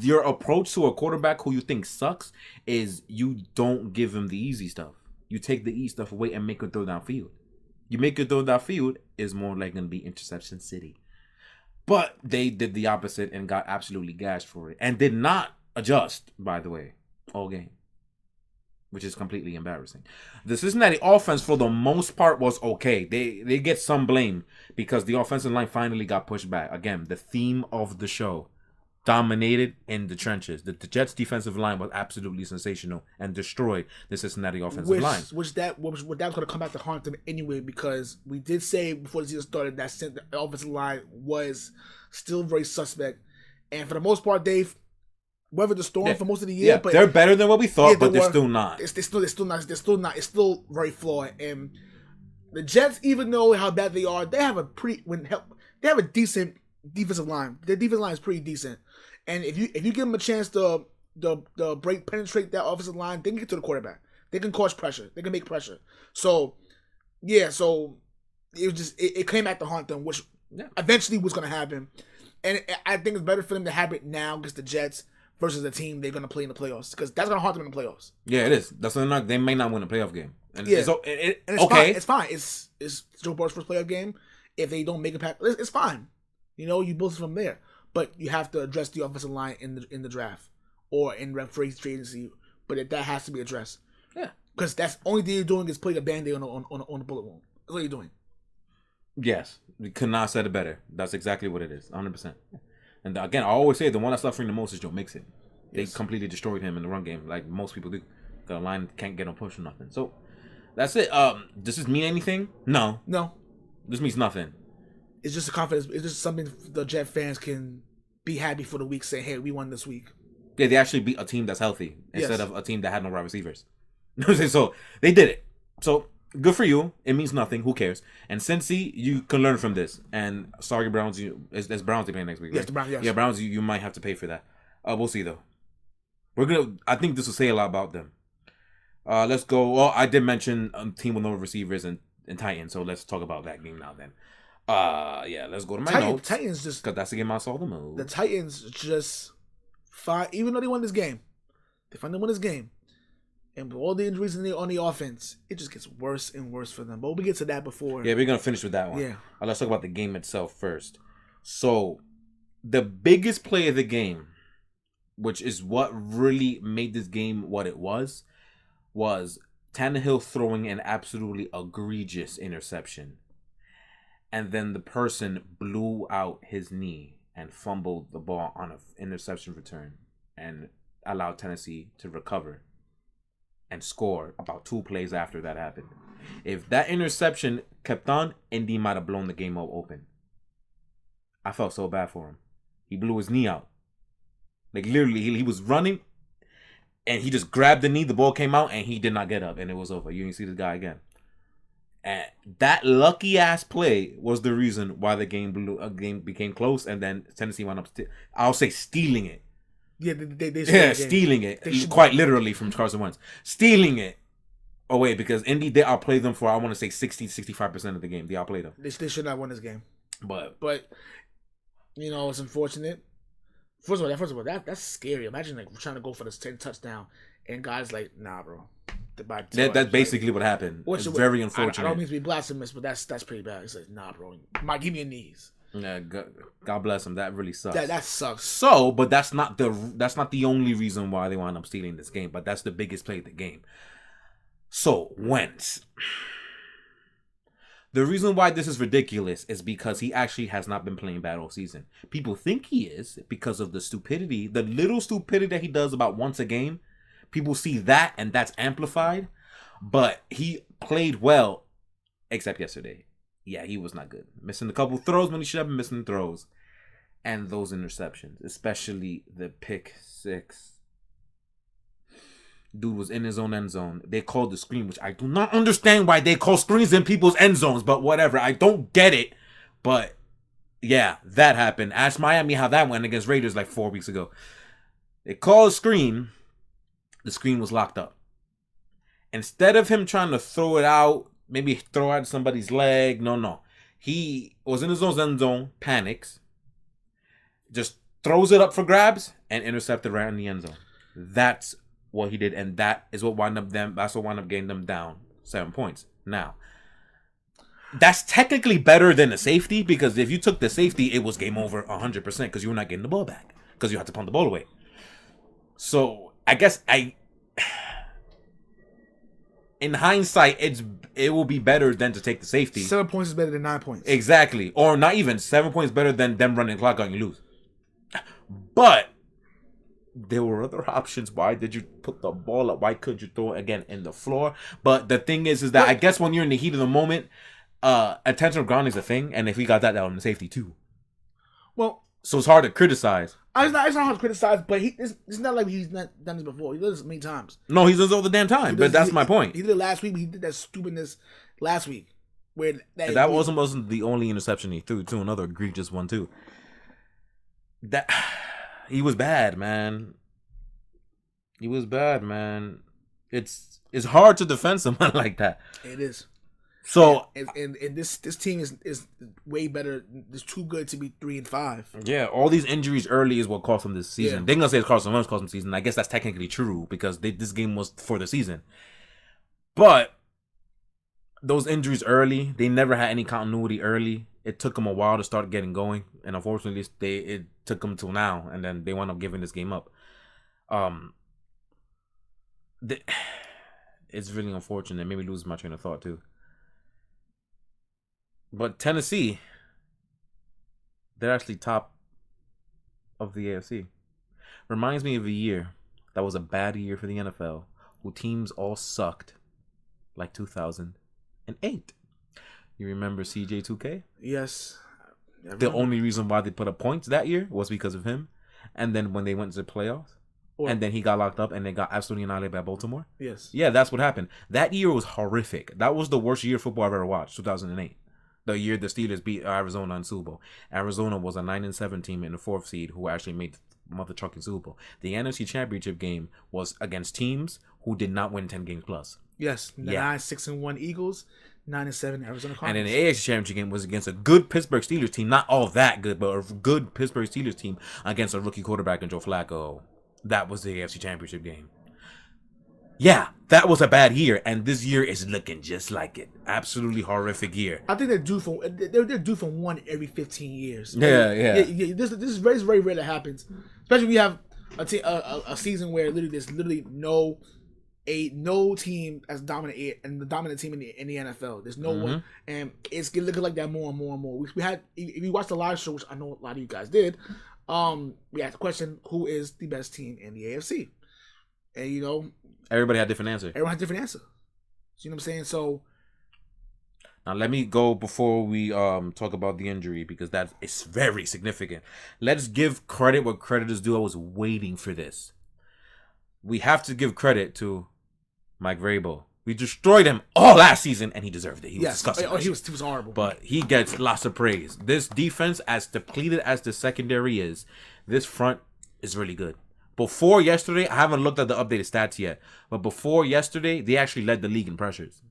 your approach to a quarterback who you think sucks is you don't give him the easy stuff. You take the easy stuff away and make him throw downfield. You make it throw downfield is more like going to be interception city. But they did the opposite and got absolutely gashed for it. And did not adjust, by the way, all game. Which is completely embarrassing. The Cincinnati offense, for the most part, was okay. They get some blame because the offensive line finally got pushed back. Again, the theme of the show. Dominated in the trenches. The Jets' defensive line was absolutely sensational and destroyed the Cincinnati offensive line. Which that was going to come back to haunt them anyway, because we did say before the season started that the offensive line was still very suspect, and for the most part, they've weathered the storm for most of the year. Yeah, but they're better than what we thought, but they're still not. They're still not. It's still very flawed. And the Jets, even though how bad they are, they have a decent defensive line. Their defensive line is pretty decent. And if you give them a chance to penetrate that offensive line, they can get to the quarterback. They can cause pressure. They can make pressure. So, yeah. So it was just it came back to haunt them, which eventually was going to happen. And I think it's better for them to have it now against the Jets versus the team they're going to play in the playoffs, because that's going to haunt them in the playoffs. Yeah, it is. That's not. They may not win a playoff game. And yeah, it's okay. Fine. It's Joe Burrow's first playoff game. If they don't make it past, it's fine. You know, you build it from there. But you have to address the offensive line in the draft or in free agency. But that has to be addressed. Yeah, because that's the only thing you're doing is putting a Band-Aid on the bullet wound. That's what you're doing. Yes, we could not have said it better. That's exactly what it is, 100%. And again, I always say the one that's suffering the most is Joe Mixon. They completely destroyed him in the run game, like most people do. The line can't get no push or nothing. So that's it. Does this mean anything? No. This means nothing. It's just a confidence. It's just something the Jet fans can be happy for the week, saying, hey, we won this week. Yeah, they actually beat a team that's healthy instead of a team that had no wide receivers. So they did it. So good for you. It means nothing. Who cares? And Cincy, you can learn from this. And sorry, Browns. It's Browns they play next week, right? Yes, the Browns. Yes. Yeah, Browns. You might have to pay for that. We'll see though. I think this will say a lot about them. Let's go. Well, I did mention a team with no receivers and Titans. So let's talk about that game now then. Yeah, let's go to my notes. Titans just, because that's the game I saw the most. The Titans just fine, even though they won this game. They finally won this game. And with all the injuries on the offense, it just gets worse and worse for them. But we'll get to that before. Yeah, we're going to finish with that one. Yeah. Let's talk about the game itself first. So, the biggest play of the game, which is what really made this game what it was Tannehill throwing an absolutely egregious interception. And then the person blew out his knee and fumbled the ball on an interception return and allowed Tennessee to recover and score about 2 plays after that happened. If that interception kept on, Indy might have blown the game open. I felt so bad for him. He blew his knee out. Like literally, he was running and he just grabbed the knee, the ball came out, and he did not get up, and it was over. You didn't see this guy again. And that lucky ass play was the reason why the game became close, and then Tennessee wound up, I'll say, stealing it. Yeah, they stealing it. Quite literally from Carson Wentz. Stealing it away because Indy, they outplayed them for, I want to say, 60-65% of the game. They outplayed them. They should not win this game. But you know, it's unfortunate. First of all, that's scary. Imagine like trying to go for this 10 touchdown, and guys like, nah, bro. That's basically what happened. It's very unfortunate. I don't mean to be blasphemous, but that's pretty bad. It's like, nah, bro, might give me your knees. Yeah, God bless him. That really sucks. That sucks. So, but that's not the only reason why they wound up stealing this game. But that's the biggest play of the game. So Wentz. The reason why this is ridiculous is because he actually has not been playing bad all season. People think he is because of the stupidity, the little stupidity that he does about once a game. People see that and that's amplified. But he played well, except yesterday. Yeah, he was not good. Missing a couple throws when he should have been missing throws. And those interceptions, especially the pick 6. Dude was in his own end zone. They called the screen, which I do not understand why they call screens in people's end zones, but whatever. I don't get it. But yeah, that happened. Ask Miami how that went against Raiders like 4 weeks ago. They called a screen. The screen was locked up. Instead of him trying to throw it out, maybe throw out somebody's leg. No. He was in his own end zone, panics, just throws it up for grabs, and intercepted right in the end zone. That's what he did, and that's what wound up getting them down 7 points. Now, that's technically better than a safety, because if you took the safety, it was game over 100% because you were not getting the ball back because you had to punt the ball away. So I guess in hindsight, it will be better than to take the safety. 7 points is better than 9 points. Exactly, or not even 7 points better than them running the clock out and you lose. But there were other options. Why did you put the ball up? Why couldn't you throw it again in the floor? But the thing is that I guess when you're in the heat of the moment, attention grounding is a thing, and if we got that down in the safety too. Well, so it's hard to criticize. It's not hard to criticize, but it's not like he's not done this before. He does this many times. No, he does it all the damn time. But that's my point. He did it last week, but he did that stupidness last week. Where that wasn't the only interception he threw, too. Another egregious one too. That he was bad, man. He was bad, man. It's hard to defend someone like that. It is. So and this team is way better. It's too good to be 3-5. Yeah, all these injuries early is what cost them this season. Yeah. They're gonna say it's Carson Wentz cost them the season. I guess that's technically true because this game was for the season. But those injuries early, they never had any continuity early. It took them a while to start getting going, and unfortunately, it took them till now, and then they wound up giving this game up. It's really unfortunate. It made me lose my train of thought too. But Tennessee, they're actually top of the AFC. Reminds me of a year that was a bad year for the NFL, who teams all sucked, like 2008. You remember CJ2K? Yes. The only reason why they put up points that year was because of him. And then when they went to the playoffs, and then he got locked up and they got absolutely annihilated by Baltimore. Yes. Yeah, that's what happened. That year was horrific. That was the worst year of football I've ever watched, 2008. The year the Steelers beat Arizona in Super Bowl. Arizona was a 9-7 team in the 4th seed who actually made mother trucking Super Bowl. The NFC Championship game was against teams who did not win 10 games plus. Yes. 9-6-1 Eagles. 9-7 Arizona Cardinals. And then the AFC Championship game was against a good Pittsburgh Steelers team, not all that good, but a good Pittsburgh Steelers team against a rookie quarterback in Joe Flacco. That was the AFC Championship game. Yeah, that was a bad year, and this year is looking just like it. Absolutely horrific year. I think they're due for one every 15 years. Yeah. This is very, very rare that happens, especially when you have a season where there's literally no team as dominant and the dominant team in the NFL. There's no one, and it's looking like that more and more and more. We had, if you watched the live show, which I know a lot of you guys did, we asked the question, who is the best team in the AFC? And everybody had a different answer. Everyone had a different answer. You know what I'm saying? So now let me go before we talk about the injury, because that is very significant. Let's give credit where credit is due. I was waiting for this. We have to give credit to Mike Vrabel. We destroyed him all last season, and he deserved it. He was disgusting. He was horrible. But he gets lots of praise. This defense, as depleted as the secondary is, this front is really good. Before yesterday, I haven't looked at the updated stats yet, but before yesterday, they actually led the league in pressures.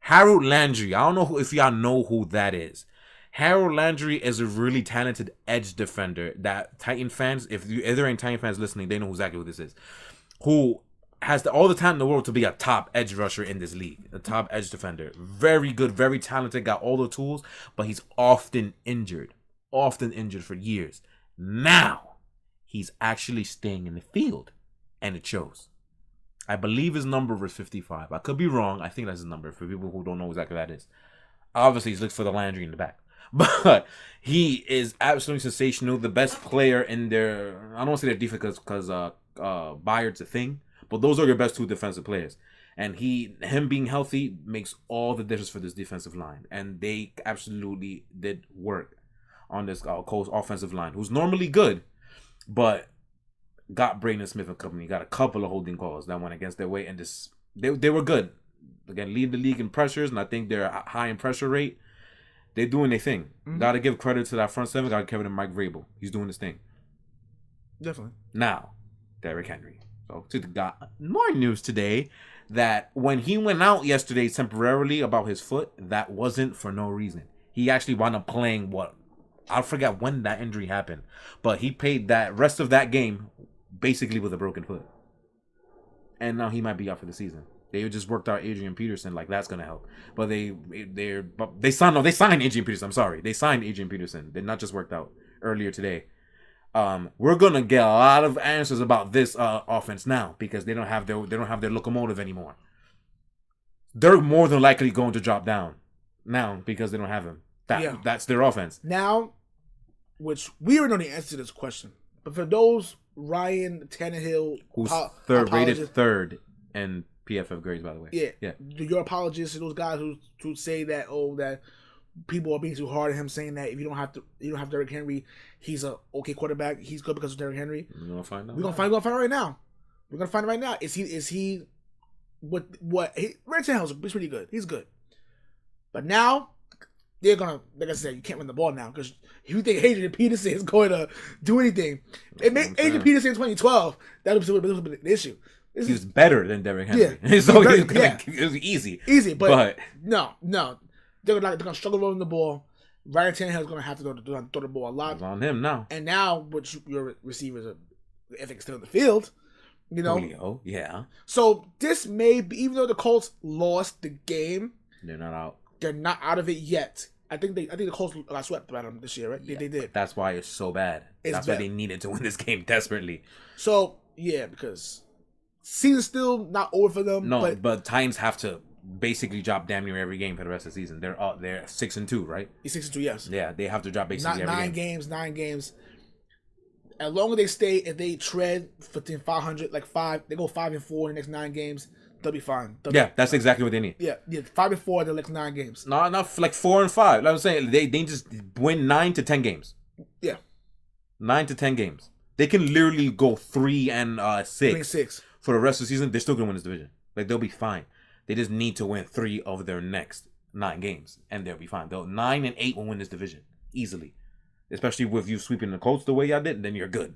Harold Landry, I don't know if y'all know who that is. Harold Landry is a really talented edge defender that Titan fans, if there ain't Titan fans listening, they know exactly who this is. Who has all the talent in the world to be a top edge rusher in this league, a top edge defender. Very good, very talented, got all the tools, but he's often injured for years. Now, he's actually staying in the field, and it shows. I believe his number was 55. I could be wrong. I think that's his number for people who don't know exactly what that is. Obviously, he's looking for the Landry in the back. But he is absolutely sensational. The best player in their... I don't want to say their defense because Bayard's a thing. But those are your best two defensive players. And him being healthy makes all the difference for this defensive line. And they absolutely did work on this Colts offensive line, who's normally good, but got Braden Smith and company. Got a couple of holding calls that went against their way. And they were good. Again, lead the league in pressures, and I think they're high in pressure rate. They're doing their thing. Mm-hmm. Got to give credit to that front seven. Got to give it to Mike Vrabel. He's doing his thing. Definitely. Now, Derrick Henry. So, got more news today that when he went out yesterday temporarily about his foot, that wasn't for no reason. He actually wound up playing I forget when that injury happened, but he played that rest of that game basically with a broken foot. And now he might be out for the season. They just worked out Adrian Peterson, like that's gonna help. But they signed Adrian Peterson. I'm sorry, they signed Adrian Peterson. They're not just worked out earlier today. We're gonna get a lot of answers about this offense now because they don't have their locomotive anymore. They're more than likely going to drop down now because they don't have him. That's their offense now. Which we already know the answer to this question, but for those Ryan Tannehill, who's rated third and PFF grades, by the way. Yeah. Your apologists to those guys who say that that people are being too hard on him, saying that if you don't have Derrick Henry, he's a okay quarterback. He's good because of Derrick Henry. We're gonna find out. We're gonna find out right now. We're gonna find it right now. Is he what Ryan Tannehill's pretty good. He's good, but now they're gonna, like I said, you can't run the ball now because if you think Adrian Peterson is going to do anything, it made Adrian Peterson in 2012. That was an issue. He was better than Derrick Henry. Yeah. So it was easy. Easy, but no. They're gonna struggle rolling the ball. Ryan Tannehill is gonna have to throw the ball a lot. It's on him now. And now, which your receivers are, if they're still in the field, Julio, yeah. So this may be, even though the Colts lost the game, they're not out. They're not out of it yet. I think the Colts got swept by them this year, right? Yeah, they did. That's why it's so bad. That's why they needed to win this game desperately. So yeah, because season's still not over for them. No, but Titans have to basically drop damn near every game for the rest of the season. They're 6-2, right? 6-2, yes. Yeah, they have to drop basically every game. 9 games. As long as they stay, if they tread 500, they go 5-4 in the next 9 games, they'll be fine. That's exactly what they need. Yeah, 5-4 in the next 9 games. No, not like 4-5. Like I'm saying, they just win 9 to 10 games. Yeah, 9 to 10 games. They can literally go 3-6 for the rest of the season. They're still gonna win this division. Like they'll be fine. They just need to win 3 of their next 9 games, and they'll be fine. 9-8 will win this division easily, especially with you sweeping the Colts the way y'all did. Then you're good.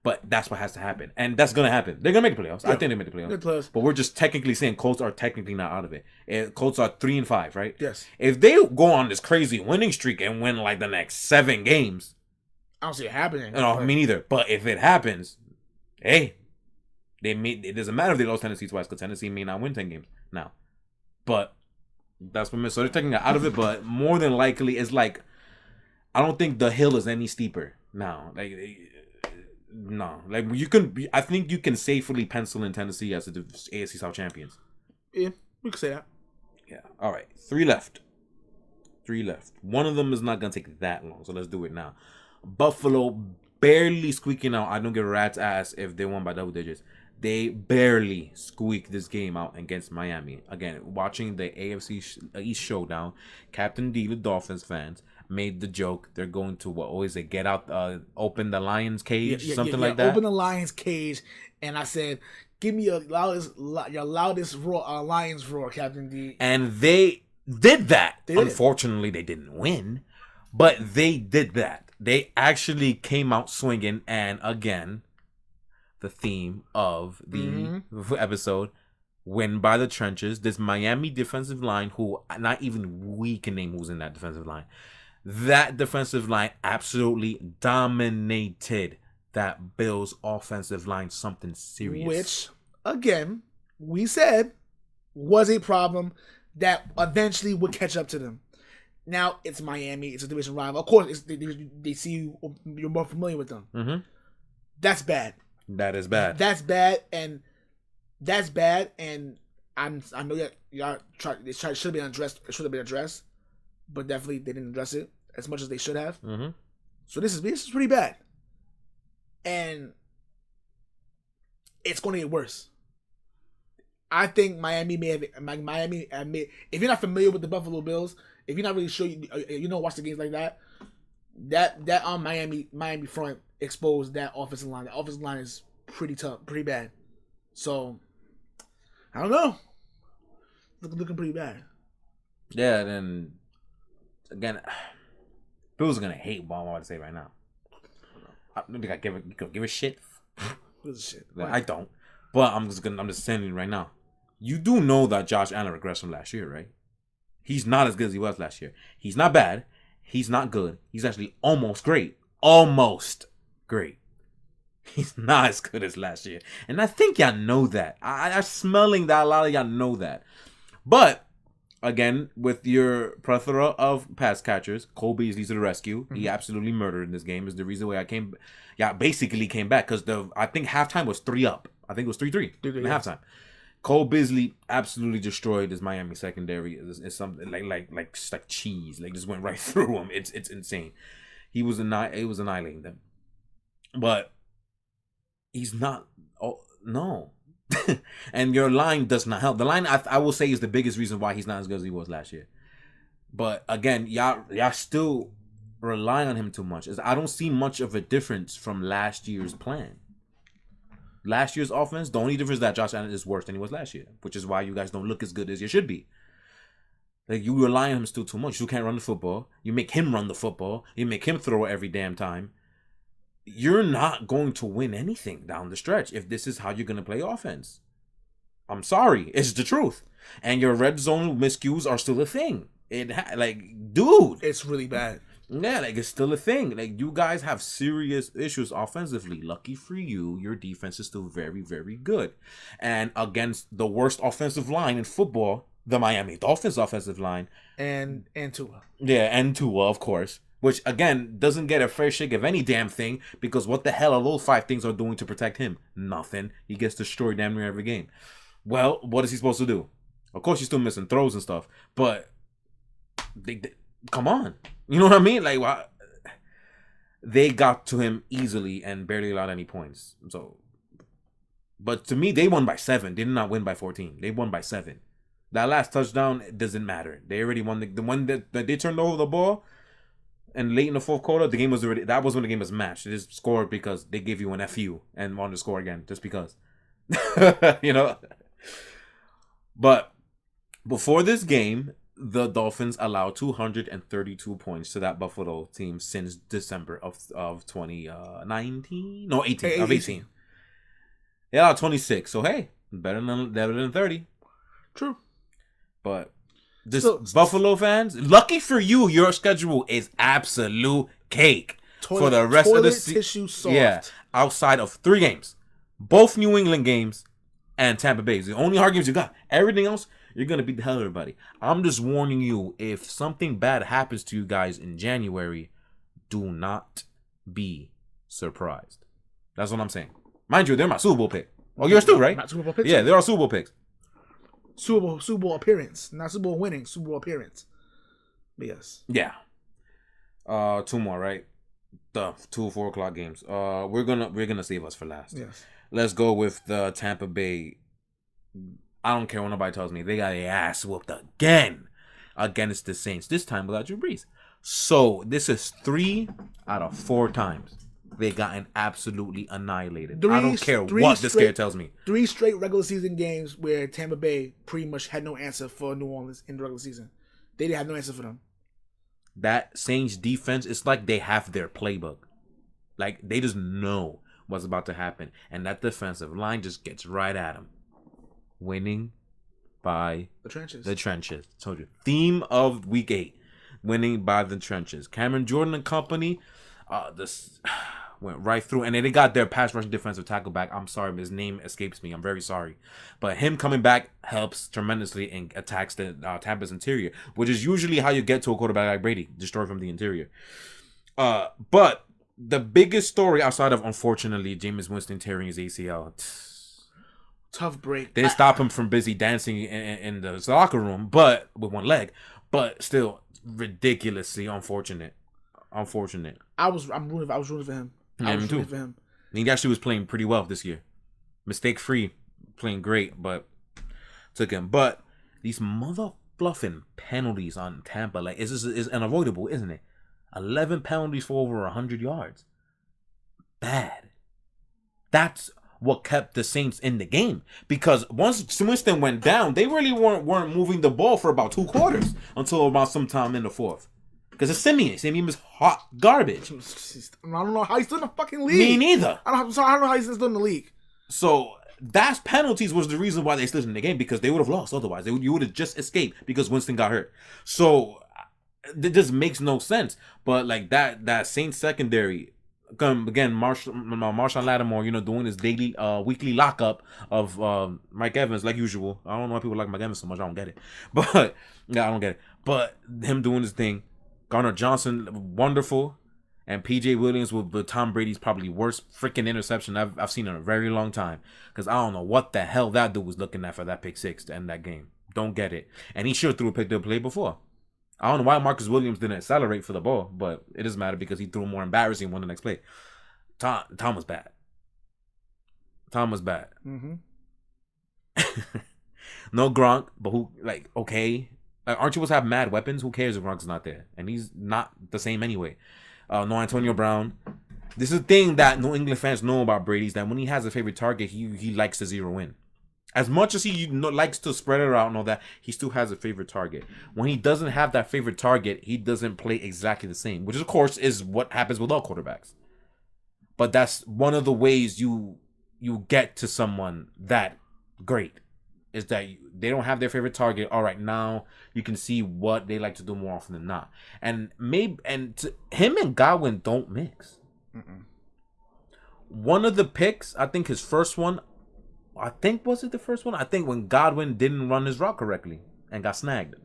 But that's what has to happen, and that's gonna happen. They're gonna make the playoffs. Yeah. I think they make the playoffs. Good playoffs. But we're just technically saying Colts are technically not out of it. Colts are 3-5, right? Yes. If they go on this crazy winning streak and win like the next 7 games, I don't see it happening. No, me neither. But if it happens, hey, it doesn't matter if they lost Tennessee twice because Tennessee may not win 10 games now. But that's what so they're taking it out of it. But more than likely, it's like I don't think the hill is any steeper now. No, I think you can safely pencil in Tennessee as the AFC South champions. Yeah, we could say that. Yeah. All right, 3 left. 3 left. One of them is not gonna take that long, so let's do it now. Buffalo barely squeaking out. I don't give a rat's ass if they won by double digits. They barely squeaked this game out against Miami. Again, watching the AFC East showdown, Captain D, the Dolphins fans, made the joke. They're going to get out, open the Lions cage, something like that. Open the Lions cage, and I said, "Give me your loudest roar, Lions roar, Captain D." And they did that. Unfortunately, they didn't win, but they did that. They actually came out swinging, and again, the theme of the episode, win by the trenches. This Miami defensive line, who not even we can name who's in that defensive line. That defensive line absolutely dominated that Bills offensive line, something serious. Which again, we said was a problem that eventually would catch up to them. Now it's Miami. It's a division rival. Of course, they see you're more familiar with them. Mm-hmm. That's bad. That is bad. That's bad, and I know that y'all should have been addressed. It should have been addressed, but definitely they didn't address it as much as they should have. Mm-hmm. So this is pretty bad, and it's going to get worse. I think Miami may have if you're not familiar with the Buffalo Bills, if you're not really sure you don't watch the games like that on Miami front exposed that offensive line. The offensive line is pretty tough, pretty bad. So I don't know. Looking pretty bad. Yeah, then again, Bills are gonna hate what I'm about to say right now. I don't think I give a shit. What's the shit? I don't. But I'm just saying it right now. You do know that Josh Allen regressed from last year, right? He's not as good as he was last year. He's not bad. He's not good. He's actually almost great. Almost great. He's not as good as last year. And I think y'all know that. I'm smelling that a lot of y'all know that. But, again, with your plethora of pass catchers, Cole Beasley to the rescue. Mm-hmm. He absolutely murdered in this game. Is the reason why basically came back. Because I think halftime was 3-up. I think it was 3-3 in halftime. Cole Beasley absolutely destroyed his Miami secondary. It's something like cheese. Like just went right through him. It's insane. It was annihilating them. But he's not. Oh no. And your line does not help. The line I will say is the biggest reason why he's not as good as he was last year. But again, y'all still relying on him too much. I don't see much of a difference from last year's plan. Last year's offense, the only difference is that Josh Allen is worse than he was last year, which is why you guys don't look as good as you should be. Like, you rely on him still too much. You can't run the football. You make him run the football. You make him throw every damn time. You're not going to win anything down the stretch if this is how you're going to play offense. I'm sorry. It's the truth. And your red zone miscues are still a thing. Dude. It's really bad. Yeah, it's still a thing. You guys have serious issues offensively. Lucky for you, your defense is still very, very good. And against the worst offensive line in football, the Miami Dolphins offensive line. And Tua. Yeah, and Tua, of course. Which, again, doesn't get a fair shake of any damn thing, because what the hell are those 5 things are doing to protect him? Nothing. He gets destroyed damn near every game. Well, what is he supposed to do? Of course, he's still missing throws and stuff, but they come on. You know what I mean? They got to him easily and barely allowed any points. So, but to me, they won by 7. They did not win by 14. They won by 7. That last touchdown, it doesn't matter. They already won the one that they turned over the ball. And late in the fourth quarter, that was when the game was matched. They just scored because they gave you an FU and wanted to score again, just because. You know? But before this game, the Dolphins allowed 232 points to that Buffalo team since December of 2019. No, 18. They allowed 26. So, hey, better than 30. True. But Buffalo fans, lucky for you, your schedule is absolute cake for the rest of the season. Yeah, outside of 3 games, both New England games and Tampa Bay. It's the only hard games you got. Everything else, you're gonna beat the hell out of everybody. I'm just warning you: if something bad happens to you guys in January, do not be surprised. That's what I'm saying. Mind you, they're my Super Bowl pick. Oh, yours too, right? Not Super Bowl picks. Yeah, they're our Super Bowl picks. Super Bowl appearance, not Super Bowl winning, Super Bowl appearance. But yes. Yeah. 2 more, right? The 2 4 o'clock games. We're gonna save us for last. Yes. Let's go with the Tampa Bay. I don't care what nobody tells me. They got their ass whooped again against the Saints. This time without Drew Brees. So this is 3 out of 4 times they gotten absolutely annihilated. I don't care what this guy tells me. 3 straight regular season games where Tampa Bay pretty much had no answer for New Orleans in the regular season. They didn't have no answer for them. That Saints defense, it's like they have their playbook. Like, they just know what's about to happen. And that defensive line just gets right at them. Winning by the trenches. The trenches. Told you. Theme of week 8. Winning by the trenches. Cameron Jordan and company. Went right through. And then they got their pass rushing defensive tackle back. I'm sorry, his name escapes me. I'm very sorry. But him coming back helps tremendously and attacks the Tampa's interior, which is usually how you get to a quarterback like Brady, destroy from the interior. But the biggest story outside of, unfortunately, Jameis Winston tearing his ACL. Tough break. They stop him from busy dancing in the locker room, but with one leg. But still, ridiculously unfortunate. I was rooting for him. Yeah, me too. For him. He actually was playing pretty well this year. Mistake free, playing great, but took him. But these mother fluffing penalties on Tampa, like is unavoidable, isn't it? 11 penalties for over 100 yards. Bad. That's what kept the Saints in the game, because once Winston went down, they really weren't moving the ball for about 2 quarters until about sometime in the fourth. Because it's Simeon. Simeon was hot garbage. I don't know how he's still in the fucking league. Me neither. I don't know how he's still in the league. So that's penalties was the reason why they still in the game, because they would have lost otherwise. You would have just escaped because Winston got hurt. So it just makes no sense. But like that Saints secondary. Again, Marshawn Lattimore, doing his daily, weekly lockup of Mike Evans, like usual. I don't know why people like Mike Evans so much. I don't get it. But, yeah, I don't get it. But him doing his thing. Garner Johnson, wonderful. And P.J. Williams with Tom Brady's probably worst freaking interception I've seen in a very long time. Because I don't know what the hell that dude was looking at for that pick 6 to end that game. Don't get it. And he should have threw a pick to play before. I don't know why Marcus Williams didn't accelerate for the ball, but it doesn't matter because he threw a more embarrassing one the next play. Tom was bad. Mm-hmm. No Gronk, but okay. Like, aren't you supposed to have mad weapons? Who cares if Gronk's not there? And he's not the same anyway. No Antonio Brown. This is the thing that New England fans know about Brady, is that when he has a favorite target, he likes to zero in. As much as he likes to spread it out and all that, he still has a favorite target. When he doesn't have that favorite target, he doesn't play exactly the same, which of course is what happens with all quarterbacks. But that's one of the ways you get to someone that great, is that they don't have their favorite target. All right, now you can see what they like to do more often than not. And him and Godwin don't mix. Mm-mm. One of the picks, I think his first one, was it the first one? I think when Godwin didn't run his route correctly and got snagged.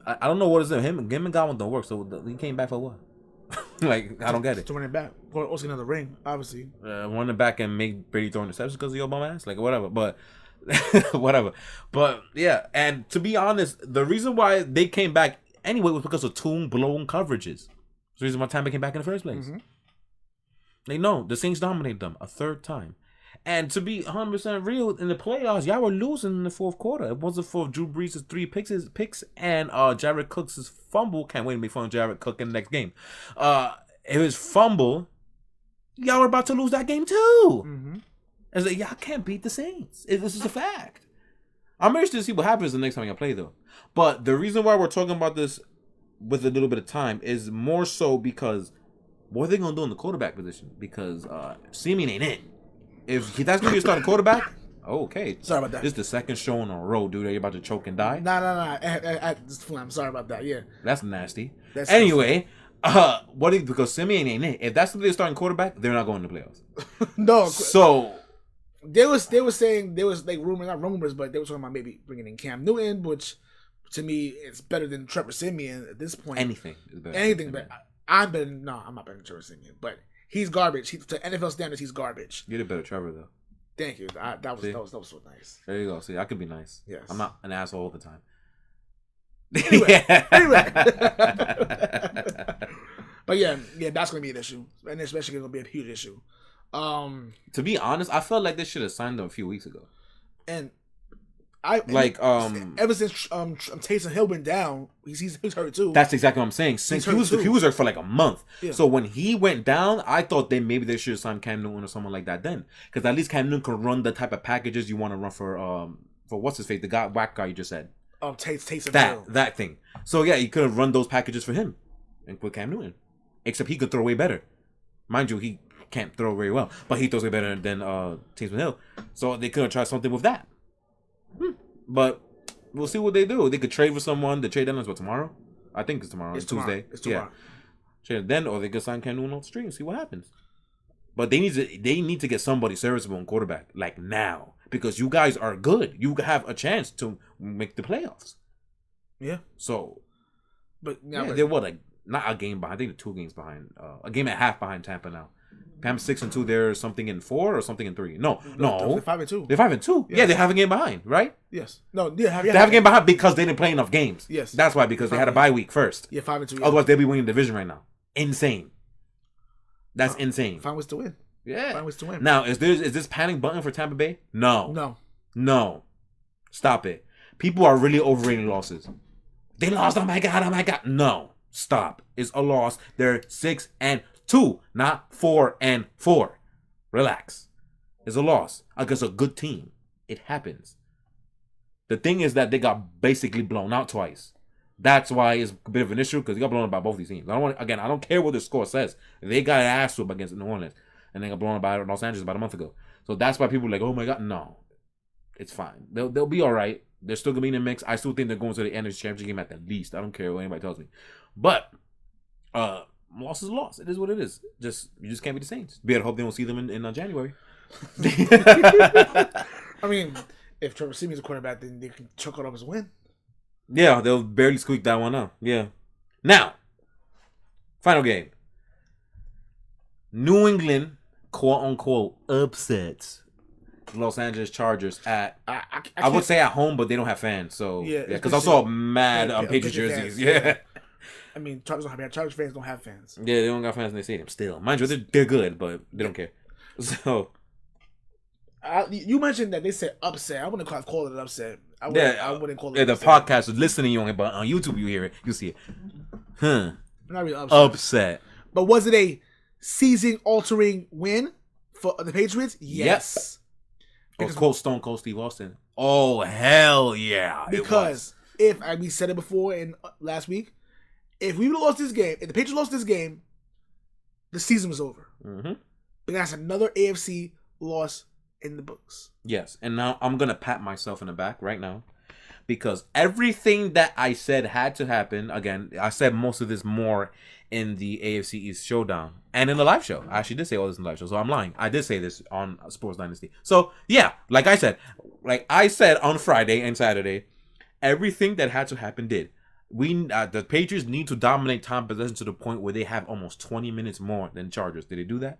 I don't know what is it. Him and Godwin don't work, so he came back for what? Like, I don't get it. To run it back. Or also another ring, obviously. Run it back and make Brady throw interceptions because of your bum ass? Like, whatever. But, whatever. But, yeah. And to be honest, the reason why they came back anyway was because of 2 blown coverages. That's the reason why Tampa came back in the first place. Mm-hmm. They know the Saints dominated them a third time. And to be 100% real, in the playoffs, y'all were losing in the fourth quarter. It wasn't for Drew Brees' 3 picks and Jared Cook's fumble. Can't wait to make fun of Jared Cook in the next game. It was fumble. Y'all were about to lose that game too. Mm-hmm. It's like, y'all can't beat the Saints. This is a fact. I'm interested to see what happens the next time y'all play, though. But the reason why we're talking about this with a little bit of time is more so because what are they going to do in the quarterback position? Because Simeon ain't in. If that's going to be a starting quarterback, okay. Sorry about that. This is the second show in a row, dude. Are you about to choke and die? Nah. I'm sorry about that, yeah. That's nasty. Anyway, because Simeon ain't in. If that's the starting quarterback, they're not going to the playoffs. No. So they were saying, there was like not rumors, but they were talking about maybe bringing in Cam Newton, which to me is better than Trevor Simeon at this point. Anything is better. Anything, but I'm not better than Trevor Simeon, but he's garbage. To NFL standards, he's garbage. You're the better Trevor, though. Thank you. That was so nice. There you go. See, I could be nice. Yes. I'm not an asshole all the time. Anyway. But yeah, that's gonna be an issue, and especially gonna be a huge issue. To be honest, I felt like they should have signed him a few weeks ago. And ever since Taysom Hill went down, he's hurt too. That's exactly what I'm saying. Since he was hurt for like a month. Yeah. So when he went down, I thought maybe they should have signed Cam Newton or someone like that then, because at least Cam Newton can run the type of packages you want to run for what's his face, the whack guy you just said. Taysom Hill. That thing. So yeah, you could have run those packages for him and put Cam Newton. Except he could throw way better. Mind you, he can't throw very well, but he throws way better than Taysom Hill. So they could have tried something with that. But we'll see what they do. They could trade for someone. The trade deadline's what, tomorrow? I think it's tomorrow. It's Tuesday. It's tomorrow. Then, or they could sign Cam Newton off the street and see what happens. But they need to get somebody serviceable in quarterback like now because you guys are good. You have a chance to make the playoffs. Yeah. So, but they're not a game behind. I think they're 2 games behind. A game and a half behind Tampa now. Pam 6-2. They're something in 4 or something in 3. No. They're 5-2. They're 5-2. Yes. Yeah, they have a game behind, right? Yes. No. They have a game behind because they didn't play enough games. Yes. That's why, because they had a bye week first. Yeah, 5-2. Yeah. Otherwise, they'd be winning the division right now. Insane. That's insane. 5 was to win. Yeah. 5 was to win. Now, is this panic button for Tampa Bay? No. Stop it. People are really overrating losses. They lost. Oh my god. No. Stop. It's a loss. They're 6-2, not 4-4. Relax. It's a loss against a good team. It happens. The thing is that they got basically blown out twice. That's why it's a bit of an issue because they got blown out by both these teams. I don't care what the score says. They got an ass whoop against New Orleans and they got blown out by Los Angeles about a month ago. So that's why people are like, oh my god, no. It's fine. They'll be all right. They're still gonna be in the mix. I still think they're going to the NFC Championship game at the least. I don't care what anybody tells me. But loss is a loss. It is what it is. You just can't be the Saints. Be able to hope they don't see them in January. I mean, if Trevor Siemian's a quarterback, then they can chuck it up as a win. Yeah, they'll barely squeak that one out. Yeah. Now, final game. New England, quote unquote, upsets Los Angeles Chargers at I would say at home, but they don't have fans. So yeah, because I saw mad Patriots jerseys. Yeah. I mean, Chargers fans don't have fans. Yeah, they don't got fans in their stadium. Still, mind you, they're good, but they don't care. So, you mentioned that they said upset. I wouldn't call it an upset. I wouldn't call it. Yeah, the podcast is listening you on it, but on YouTube you hear it, you see it. Not really upset. Upset. But was it a season-altering win for the Patriots? Yes. Because Stone Cold Steve Austin. Oh hell yeah! Because if we said it before in last week, if we lost this game, if the Patriots lost this game, the season was over. Mm-hmm. But that's another AFC loss in the books. Yes, and now I'm gonna pat myself in the back right now because everything that I said had to happen. Again, I said most of this more in the AFC East showdown and in the live show. I actually did say all this in the live show, so I'm lying. I did say this on Sports Dynasty. So yeah, like I said on Friday and Saturday, everything that had to happen did. The Patriots need to dominate time possession to the point where they have almost 20 minutes more than Chargers. Did they do that?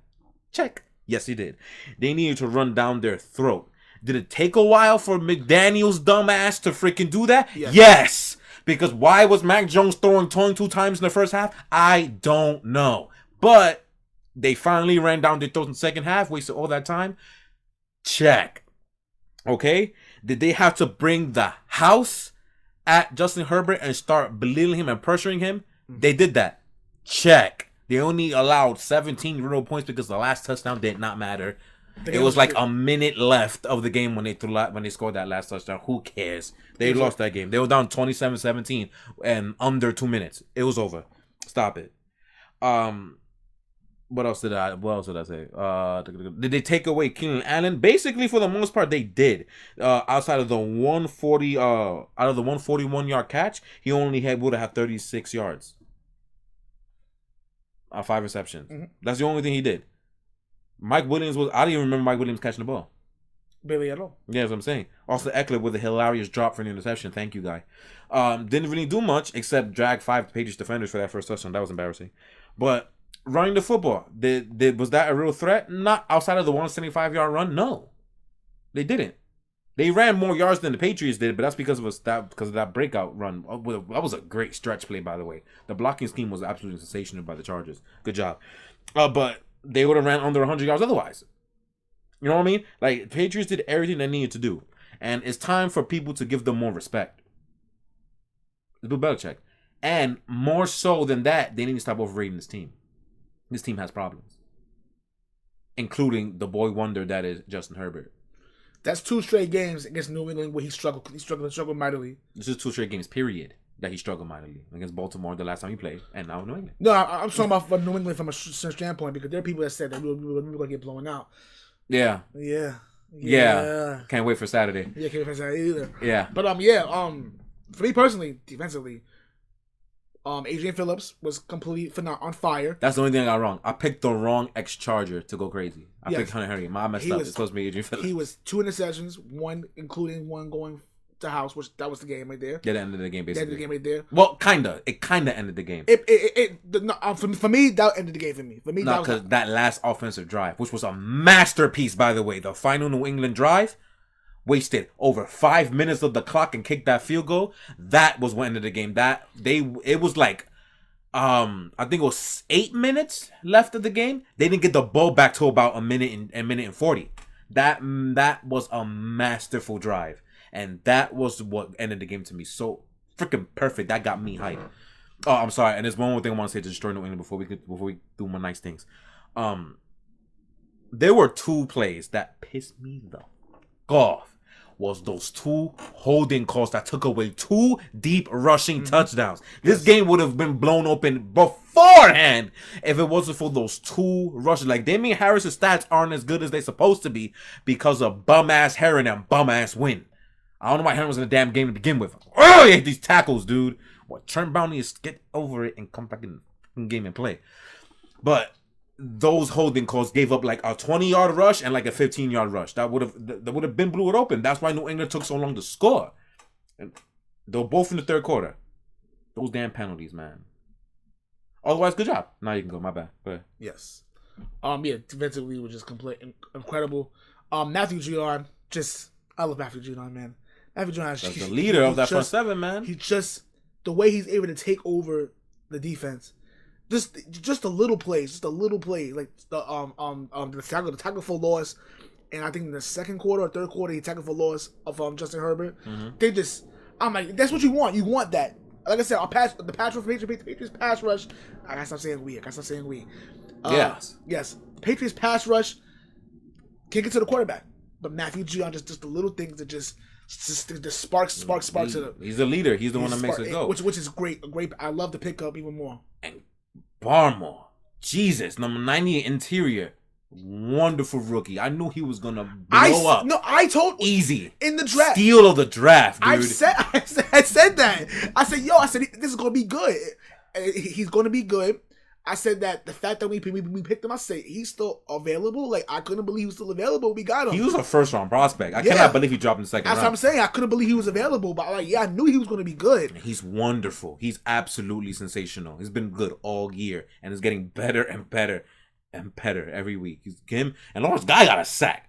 Check. Yes, they did. They needed to run down their throat. Did it take a while for McDaniel's dumbass to freaking do that? Yes. Because why was Mac Jones throwing 22 times in the first half? I don't know. But they finally ran down their throats in the second half, wasted all that time. Check. Okay? Did they have to bring the house at Justin Herbert and start belittling him and pressuring him? They did that. Check. They only allowed 17 real points because the last touchdown did not matter. It was like a minute left of the game when they scored that last touchdown. Who cares? They lost that game. They were down 27-17 and under 2 minutes. It was over. Stop it. What else did I say? Did they take away Keenan Allen? Basically, for the most part, they did. Outside of the 141-yard catch, he only would have had 36 yards. 5 receptions. Mm-hmm. That's the only thing he did. Mike Williams I didn't even remember Mike Williams catching the ball. Barely at all. Yeah, that's what I'm saying. Also, Eckler with a hilarious drop for an interception. Thank you, guy. Didn't really do much except drag 5 Patriots defenders for that first touchdown. That was embarrassing. But running the football, was that a real threat? Not outside of the 175-yard run. No, they didn't. They ran more yards than the Patriots did, but that's because of that breakout run. That was a great stretch play, by the way. The blocking scheme was absolutely sensational by the Chargers. Good job. But they would have ran under 100 yards otherwise. You know what I mean? Like, Patriots did everything they needed to do. And it's time for people to give them more respect. Bill Belichick. And more so than that, they need to stop overrating this team. This team has problems. Including the boy wonder that is Justin Herbert. That's 2 straight games against New England where he struggled mightily. This is 2 straight games, period, that he struggled mightily. Against Baltimore the last time he played, and now New England. No, I'm talking about for New England from a standpoint, because there are people that said that we were going to get blown out. Yeah. Can't wait for Saturday. Yeah, can't wait for Saturday either. Yeah. But for me personally, defensively, Adrian Phillips was completely on fire. That's the only thing I got wrong. I picked the wrong ex-Charger to go crazy. I picked Hunter Henry. I messed up. It's supposed to be Adrian Phillips. He was 2 interceptions, one including one going to house, which that was the game right there. Yeah, that ended the game basically. That ended the game right there. Well, kinda. It kinda ended the game. For me, that ended the game for me. For me, no, because that last offensive drive, which was a masterpiece, by the way, the final New England drive, wasted over 5 minutes of the clock and kicked that field goal. That was what ended the game. It was like, I think it was 8 minutes left of the game. They didn't get the ball back to about a minute and 40. That was a masterful drive, and that was what ended the game to me. So freaking perfect. That got me hyped. Oh, I'm sorry. And there's one more thing I want to say to destroy New England before we do more nice things. There were 2 plays that pissed me the fuck off. Was those 2 holding calls that took away 2 deep rushing touchdowns. This game would have been blown open beforehand if it wasn't for those 2 rushes. Like, Damian Harris's stats aren't as good as they're supposed to be because of bum-ass Heron and bum-ass Win. I don't know why Heron was in the damn game to begin with. Oh, he hate these tackles, dude. What, Trent Brown needs to get over it and come back in the game and play. But those holding calls gave up like a 20-yard rush and like a 15-yard rush. That would have been blew it open. That's why New England took so long to score. And they were both in the third quarter. Those damn penalties, man. Otherwise, good job. Now you can go. My bad. Go ahead. Yes. Defensively was just incredible. Matthew Judon, I love Matthew Judon, man. Matthew Judon, that's the leader of that front seven, man. The way he's able to take over the defense. Just a little play, like the tackle for loss, and I think in the second quarter or third quarter he tackled for loss of Justin Herbert. I'm like, that's what you want. You want that. Like I said, the Patriots pass rush. I gotta stop saying we. Yes. Patriots pass rush can't get to the quarterback, but Matthew Judon just the little things that just sparks it up. He's the leader. He's the one that makes it go, which is great. I love the pickup even more. And Barmore, Jesus, number 90 interior, wonderful rookie. I knew he was gonna blow up. No, I told easy in the draft, steal of the draft, dude. I said that. I said this is gonna be good. He's gonna be good. I said that the fact that we picked him, I said he's still available. Like, I couldn't believe he was still available. We got him. He was a first round prospect. I cannot believe he dropped in the second round. That's what I'm saying. I couldn't believe he was available, but I knew he was going to be good. He's wonderful. He's absolutely sensational. He's been good all year, and is getting better and better and better every week. He's him and Lawrence Guy got a sack.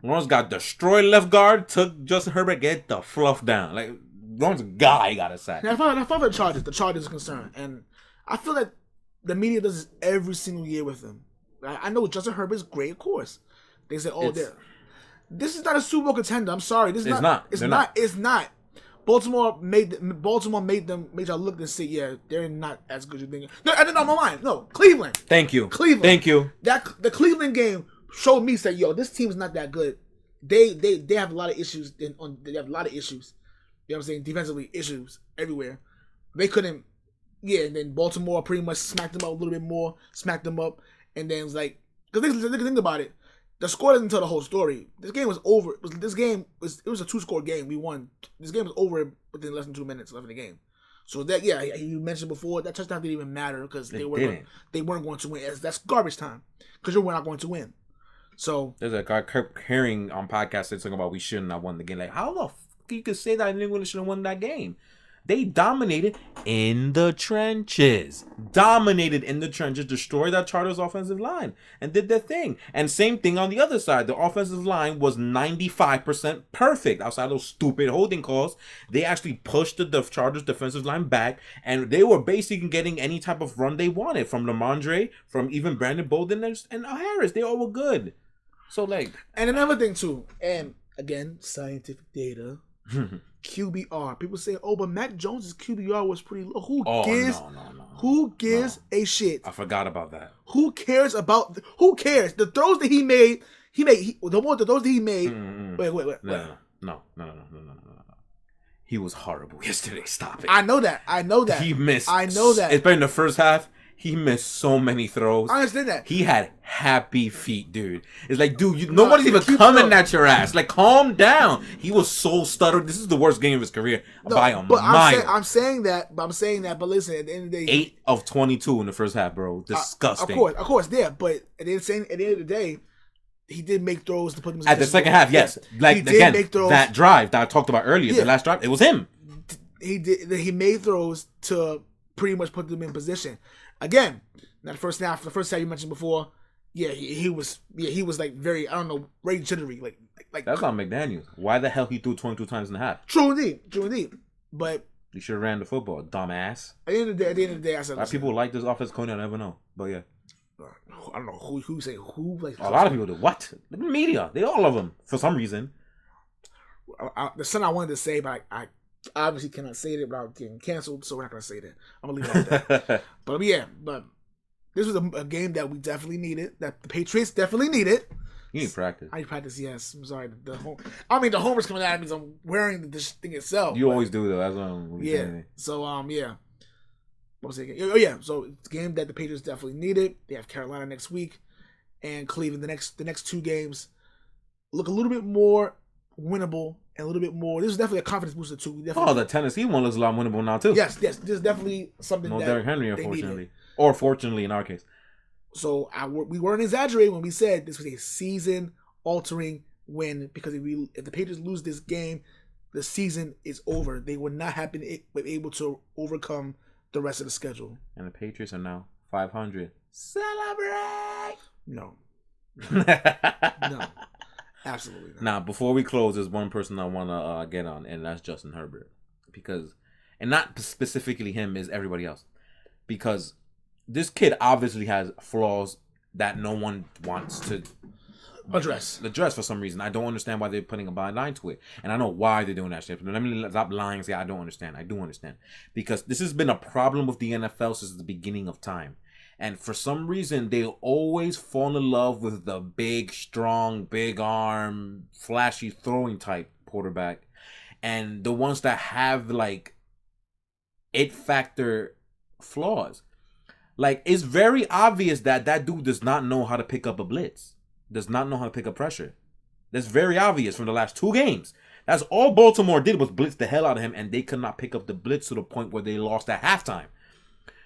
Lawrence got destroyed left guard, took Justin Herbert, get the fluff down. Like, Lawrence Guy got a sack. Now, if I for the Chargers are concerned, and I feel that the media does this every single year with them. I know Justin Herbert is great, of course. They say, this is not a Super Bowl contender. I'm sorry. It's not. Baltimore made y'all look and say, yeah, they're not as good as you think. No, I didn't know my mind. No, Cleveland. Thank you. Cleveland. Thank you. The Cleveland game showed me, say, yo, this team's not that good. They have a lot of issues. They have a lot of issues. You know what I'm saying? Defensively, issues everywhere. They couldn't. Yeah, and then Baltimore pretty much smacked them up a little bit more, and then it's like, because think about it, the score doesn't tell the whole story. This game was over. It was a 2-score game. We won. This game was over within less than 2 minutes left in the game. So that, you mentioned before, that touchdown didn't even matter because they weren't going to win. That's garbage time because you were not going to win. So there's a guy hearing on podcast talking about we shouldn't have won the game. Like, how the fuck you could say that New England should have won that game? They dominated in the trenches. Destroyed that Chargers offensive line and did their thing. And same thing on the other side. The offensive line was 95% perfect. Outside those stupid holding calls, they actually pushed the Chargers defensive line back, and they were basically getting any type of run they wanted from Lamondre, from even Brandon Bolden and Harris. They all were good. So, like... And another thing, too. And, again, scientific data... QBR. People say, but Mac Jones' QBR was pretty low. Who gives a shit? I forgot about that. Who cares? The throws that he made, the throws that he made. Wait. No. He was horrible yesterday. Stop it. I know that. He missed. I know that. It's been in the first half. He missed so many throws. I understand that. He had happy feet, dude. It's like, dude, nobody's even coming at your ass. Like, calm down. He was so stuttered. This is the worst game of his career by a mile. I'm saying that. But listen, at the end of the day, 8 of 22 in the first half, bro. Disgusting. Of course, yeah. But at the end of the day, he did make throws to put him in at the second half. Yes, like he did again, make throws. That drive that I talked about earlier, the last drive, it was him. He did. He made throws to pretty much put them in position. Again, not the first half. The first half you mentioned before, he was like very, I don't know, very jittery. Like that's not McDaniels. Why the hell he threw 22 times in the half? True indeed. But you should have ran the football, dumbass. At the end of the day, I said, why people like this offense coach, I never know. But yeah, I don't know who say who. Like, a lot of people do. What? The media, they all love him for some reason. The son I wanted to say, but I obviously cannot say it without getting canceled, so we're not gonna say that. I'm gonna leave it at that. But this was a game that we definitely needed. That the Patriots definitely needed. You need practice. I need practice. Yes, I'm sorry. The homer's coming out means I'm wearing this thing itself. You always do though. That's what I'm saying. So yeah. What was it? Oh yeah. So it's a game that the Patriots definitely needed. They have Carolina next week, and Cleveland. The next two games look a little bit more winnable. And a little bit more. This is definitely a confidence booster too. The Tennessee one looks a lot winnable now too. Yes. This is definitely something. No Derrick Henry, unfortunately, or fortunately in our case. So we weren't exaggerating when we said this was a season-altering win because if the Patriots lose this game, the season is over. They would not have been able to overcome the rest of the schedule. And the Patriots are now 500. Celebrate! No. No. Absolutely not. Now, before we close, there's one person I want to get on, and that's Justin Herbert. And not specifically him, is everybody else. Because this kid obviously has flaws that no one wants to address for some reason. I don't understand why they're putting a blind line to it. And I know why they're doing that shit. Let me stop lying and say I don't understand. I do understand. Because this has been a problem with the NFL since the beginning of time. And for some reason, they always fall in love with the big, strong, big arm, flashy throwing type quarterback. And the ones that have, like, it factor flaws. Like, it's very obvious that dude does not know how to pick up a blitz. Does not know how to pick up pressure. That's very obvious from the last 2 games. That's all Baltimore did was blitz the hell out of him, and they could not pick up the blitz to the point where they lost at halftime.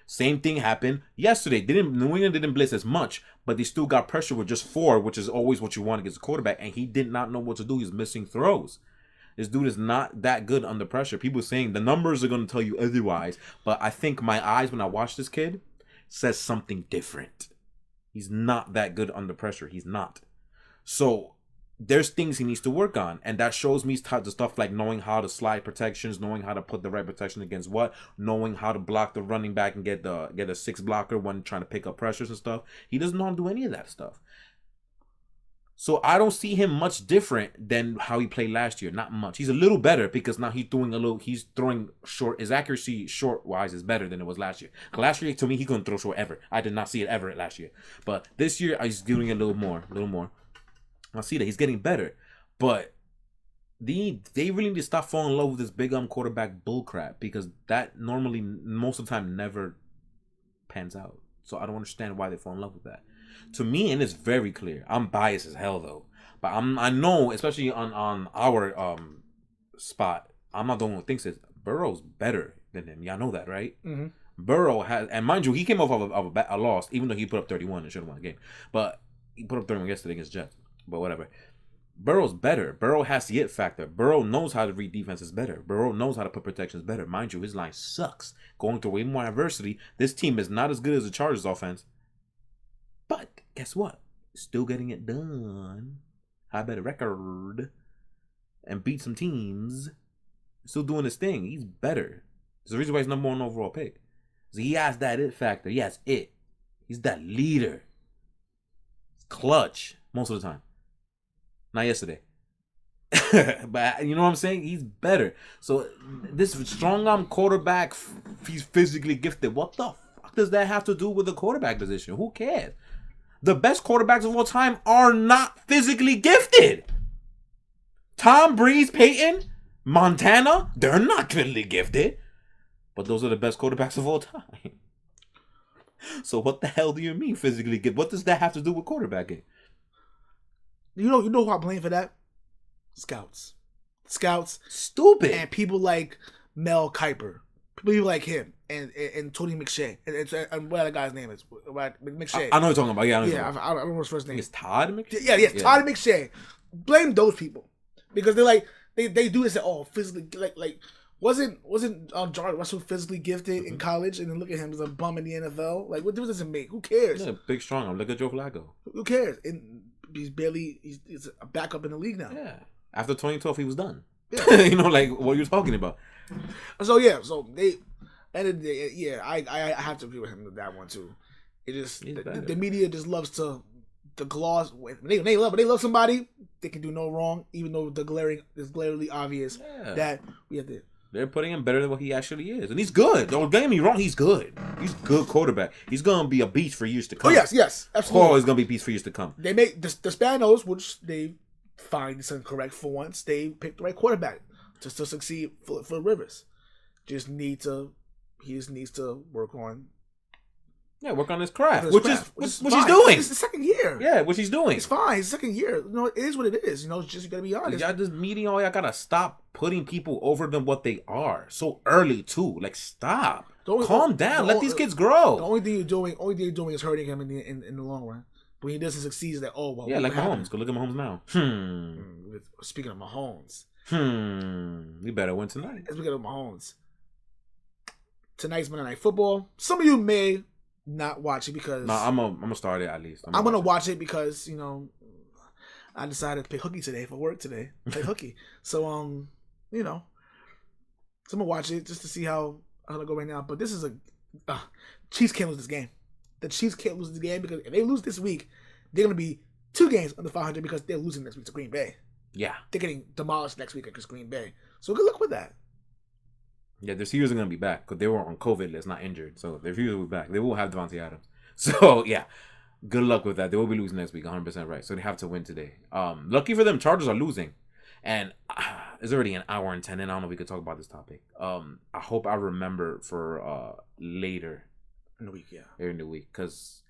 Same thing happened yesterday. New England didn't blitz as much, but they still got pressure with just 4, which is always what you want against a quarterback, and he did not know what to do. He's missing throws. This dude is not that good under pressure. People saying the numbers are going to tell you otherwise, but I think my eyes when I watch this kid says something different. He's not that good under pressure. He's not. So there's things he needs to work on, and that shows me the stuff like knowing how to slide protections, knowing how to put the right protection against what, knowing how to block the running back and get a 6 blocker when trying to pick up pressures and stuff. He doesn't know how to do any of that stuff. So I don't see him much different than how he played last year. Not much. He's a little better because now he's throwing short. His accuracy short wise is better than it was last year. Last year to me he couldn't throw short ever. I did not see it ever last year. But this year he's doing it a little more. I see that he's getting better, but they really need to stop falling in love with this big quarterback bullcrap because that normally most of the time never pans out. So I don't understand why they fall in love with that. To me, and it's very clear. I'm biased as hell though, but I know, especially on our spot, I'm not the one who thinks it. Burrow's better than him. Y'all know that, right? Mm-hmm. Burrow has, and mind you, he came off of a loss, even though he put up 31 and should have won the game. But he put up 31 yesterday against Jets. But whatever. Burrow's better. Burrow has the it factor. Burrow knows how to read defenses better. Burrow knows how to put protections better. Mind you, his line sucks. Going through way more adversity. This team is not as good as the Chargers offense. But guess what? Still getting it done. High better record. And beat some teams. Still doing his thing. He's better. There's the reason why he's number 1 overall pick. So he has that it factor. He has it. He's that leader. He's clutch most of the time. Not yesterday. But you know what I'm saying? He's better. So this strong arm quarterback, he's physically gifted. What the fuck does that have to do with the quarterback position? Who cares? The best quarterbacks of all time are not physically gifted. Tom, Breeze, Peyton, Montana, they're not physically gifted. But those are the best quarterbacks of all time. So what the hell do you mean physically gifted? What does that have to do with quarterbacking? You know who I blame for that? Scouts. Stupid. And people like Mel Kiper. People like him and Tony McShay. And what other guy's name is? McShay. I know what you're talking about. Yeah, I don't know his first name. It's Todd McShay? Yeah, Todd McShay. Blame those people. Because they're like, they do this at all. Physically, like wasn't Jarvis Russell physically gifted in college? And then look at him as a bum in the NFL. Like, what difference does it make? Who cares? Yeah, big, strong. Look at Joe Flacco. Who cares? And he's a backup in the league now. Yeah. After 2012, he was done. Yeah. You know, like what you're talking about. So they ended the day. I have to agree with him with that one too. It just the media just loves to gloss. They love somebody. They can do no wrong, even though it's glaringly obvious that we have to. They're putting him better than what he actually is, and he's good. Don't get me wrong, he's good. He's a good quarterback. He's gonna be a beast for years to come. Oh yes, absolutely. Always gonna be a beast for years to come. They make the Spanos, which they find is incorrect for once. They picked the right quarterback to succeed for Rivers. He just needs to work on. Yeah, work on his craft, which he's doing. It's the second year. Yeah, which he's doing. It's fine. It's second year. You know, it is what it is. You know, it's just you gotta be honest. Y'all just y'all gotta stop putting people over than what they are so early too. Like, stop. Calm down. Let these kids grow. The only thing you're doing is hurting him in the long run. When he doesn't succeed, it's like, oh well. Yeah, like Mahomes. Go look at Mahomes now. Speaking of Mahomes. We better win tonight. Speaking of Mahomes. Tonight's Monday Night Football. Some of you may not watch it because I'm gonna start it at least. I'm gonna watch it because, you know, I decided to play hooky today for work today. Play hooky. So you know. So I'm gonna watch it just to see how it'll go right now. But this is Chiefs can't lose this game. The Chiefs can't lose the game because if they lose this week, they're gonna be 2 games under 500 because they're losing next week to Green Bay. Yeah. They're getting demolished next week against Green Bay. So good luck with that. Yeah, their receivers are going to be back because they were on COVID list, not injured. So their receivers will be back. They will have Devontae Adams. So, yeah, good luck with that. They will be losing next week, 100% right. So they have to win today. Lucky for them, Chargers are losing. And it's already an hour and 10 in. I don't know if we could talk about this topic. I hope I remember for later in the week, later in the week. Because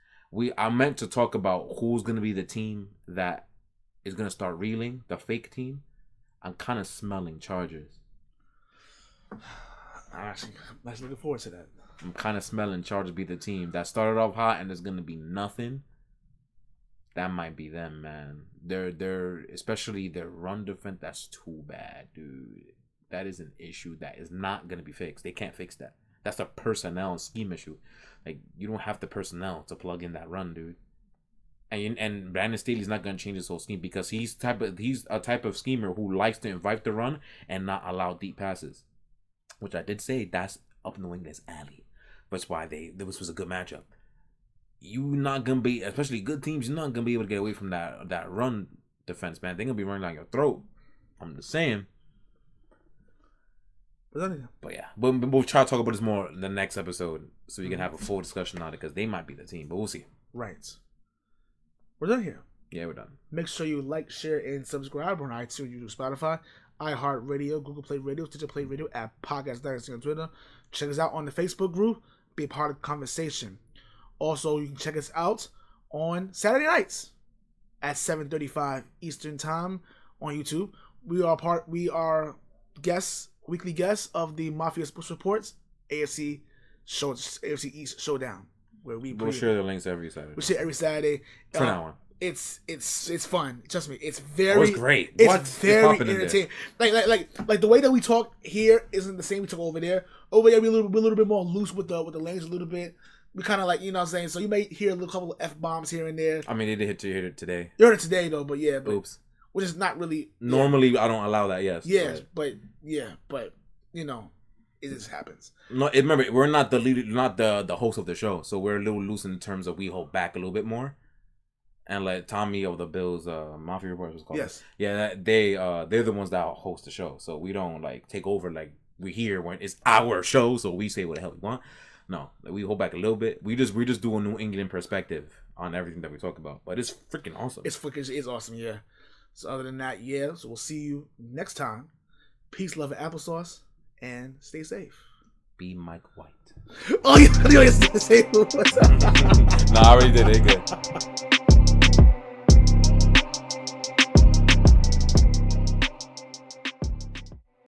I meant to talk about who's going to be the team that is going to start reeling, the fake team. I'm kind of smelling Chargers. I'm actually looking forward to that. I'm kind of smelling Chargers be the team that started off hot and there's gonna be nothing. That might be them, man. They're especially their run defense. That's too bad, dude. That is an issue that is not gonna be fixed. They can't fix that. That's a personnel and scheme issue. Like, you don't have the personnel to plug in that run, dude. And Brandon Staley's not gonna change his whole scheme because he's a type of schemer who likes to invite the run and not allow deep passes. Which I did say that's up in the wing. That's alley. That's why this was a good matchup. You're not gonna be, especially good teams. You're not gonna be able to get away from that run defense, man. They're gonna be running down your throat. I'm just saying. But yeah, we'll try to talk about this more in the next episode, so we can have a full discussion on it because they might be the team. But we'll see. Right. We're done here. Yeah, we're done. Make sure you like, share, and subscribe on iTunes, YouTube, Spotify, iHeartRadio, Google Play Radio, Stitcher Play Radio, at Podcast Dynasty on Twitter. Check us out on the Facebook group. Be a part of the conversation. Also, you can check us out on Saturday nights at 7:35 Eastern Time on YouTube. We are weekly guests of the Mafia Sports Reports AFC East Showdown, where we'll share the links every Saturday. We share every Saturday. From now on. It's fun. Trust me, it's very. It's great. It's very entertaining. Like the way that we talk here isn't the same we talk over there. Over there, we're a little bit more loose with the language a little bit. We kind of like, you know what I'm saying. So you may hear a couple of F-bombs here and there. I mean, they did hit it today. You heard it today though, but yeah. Oops. Which is not really. Normally, I don't allow that. Yes. Yeah, but you know, it just happens. No, remember, we're not the lead, not the host of the show, so we're a little loose in terms of we hold back a little bit more. And like Tommy of the Bills Mafia Reports was called. Yes. Yeah, they're the ones that host the show. So we don't like take over like we here when it's our show, so we say what the hell we want. No, like, we hold back a little bit. We just do a New England perspective on everything that we talk about. But it's freaking awesome. It's awesome, yeah. So other than that, yeah. So we'll see you next time. Peace, love, and applesauce, and stay safe. Be Mike White. Oh, you say No, I already did it. Good.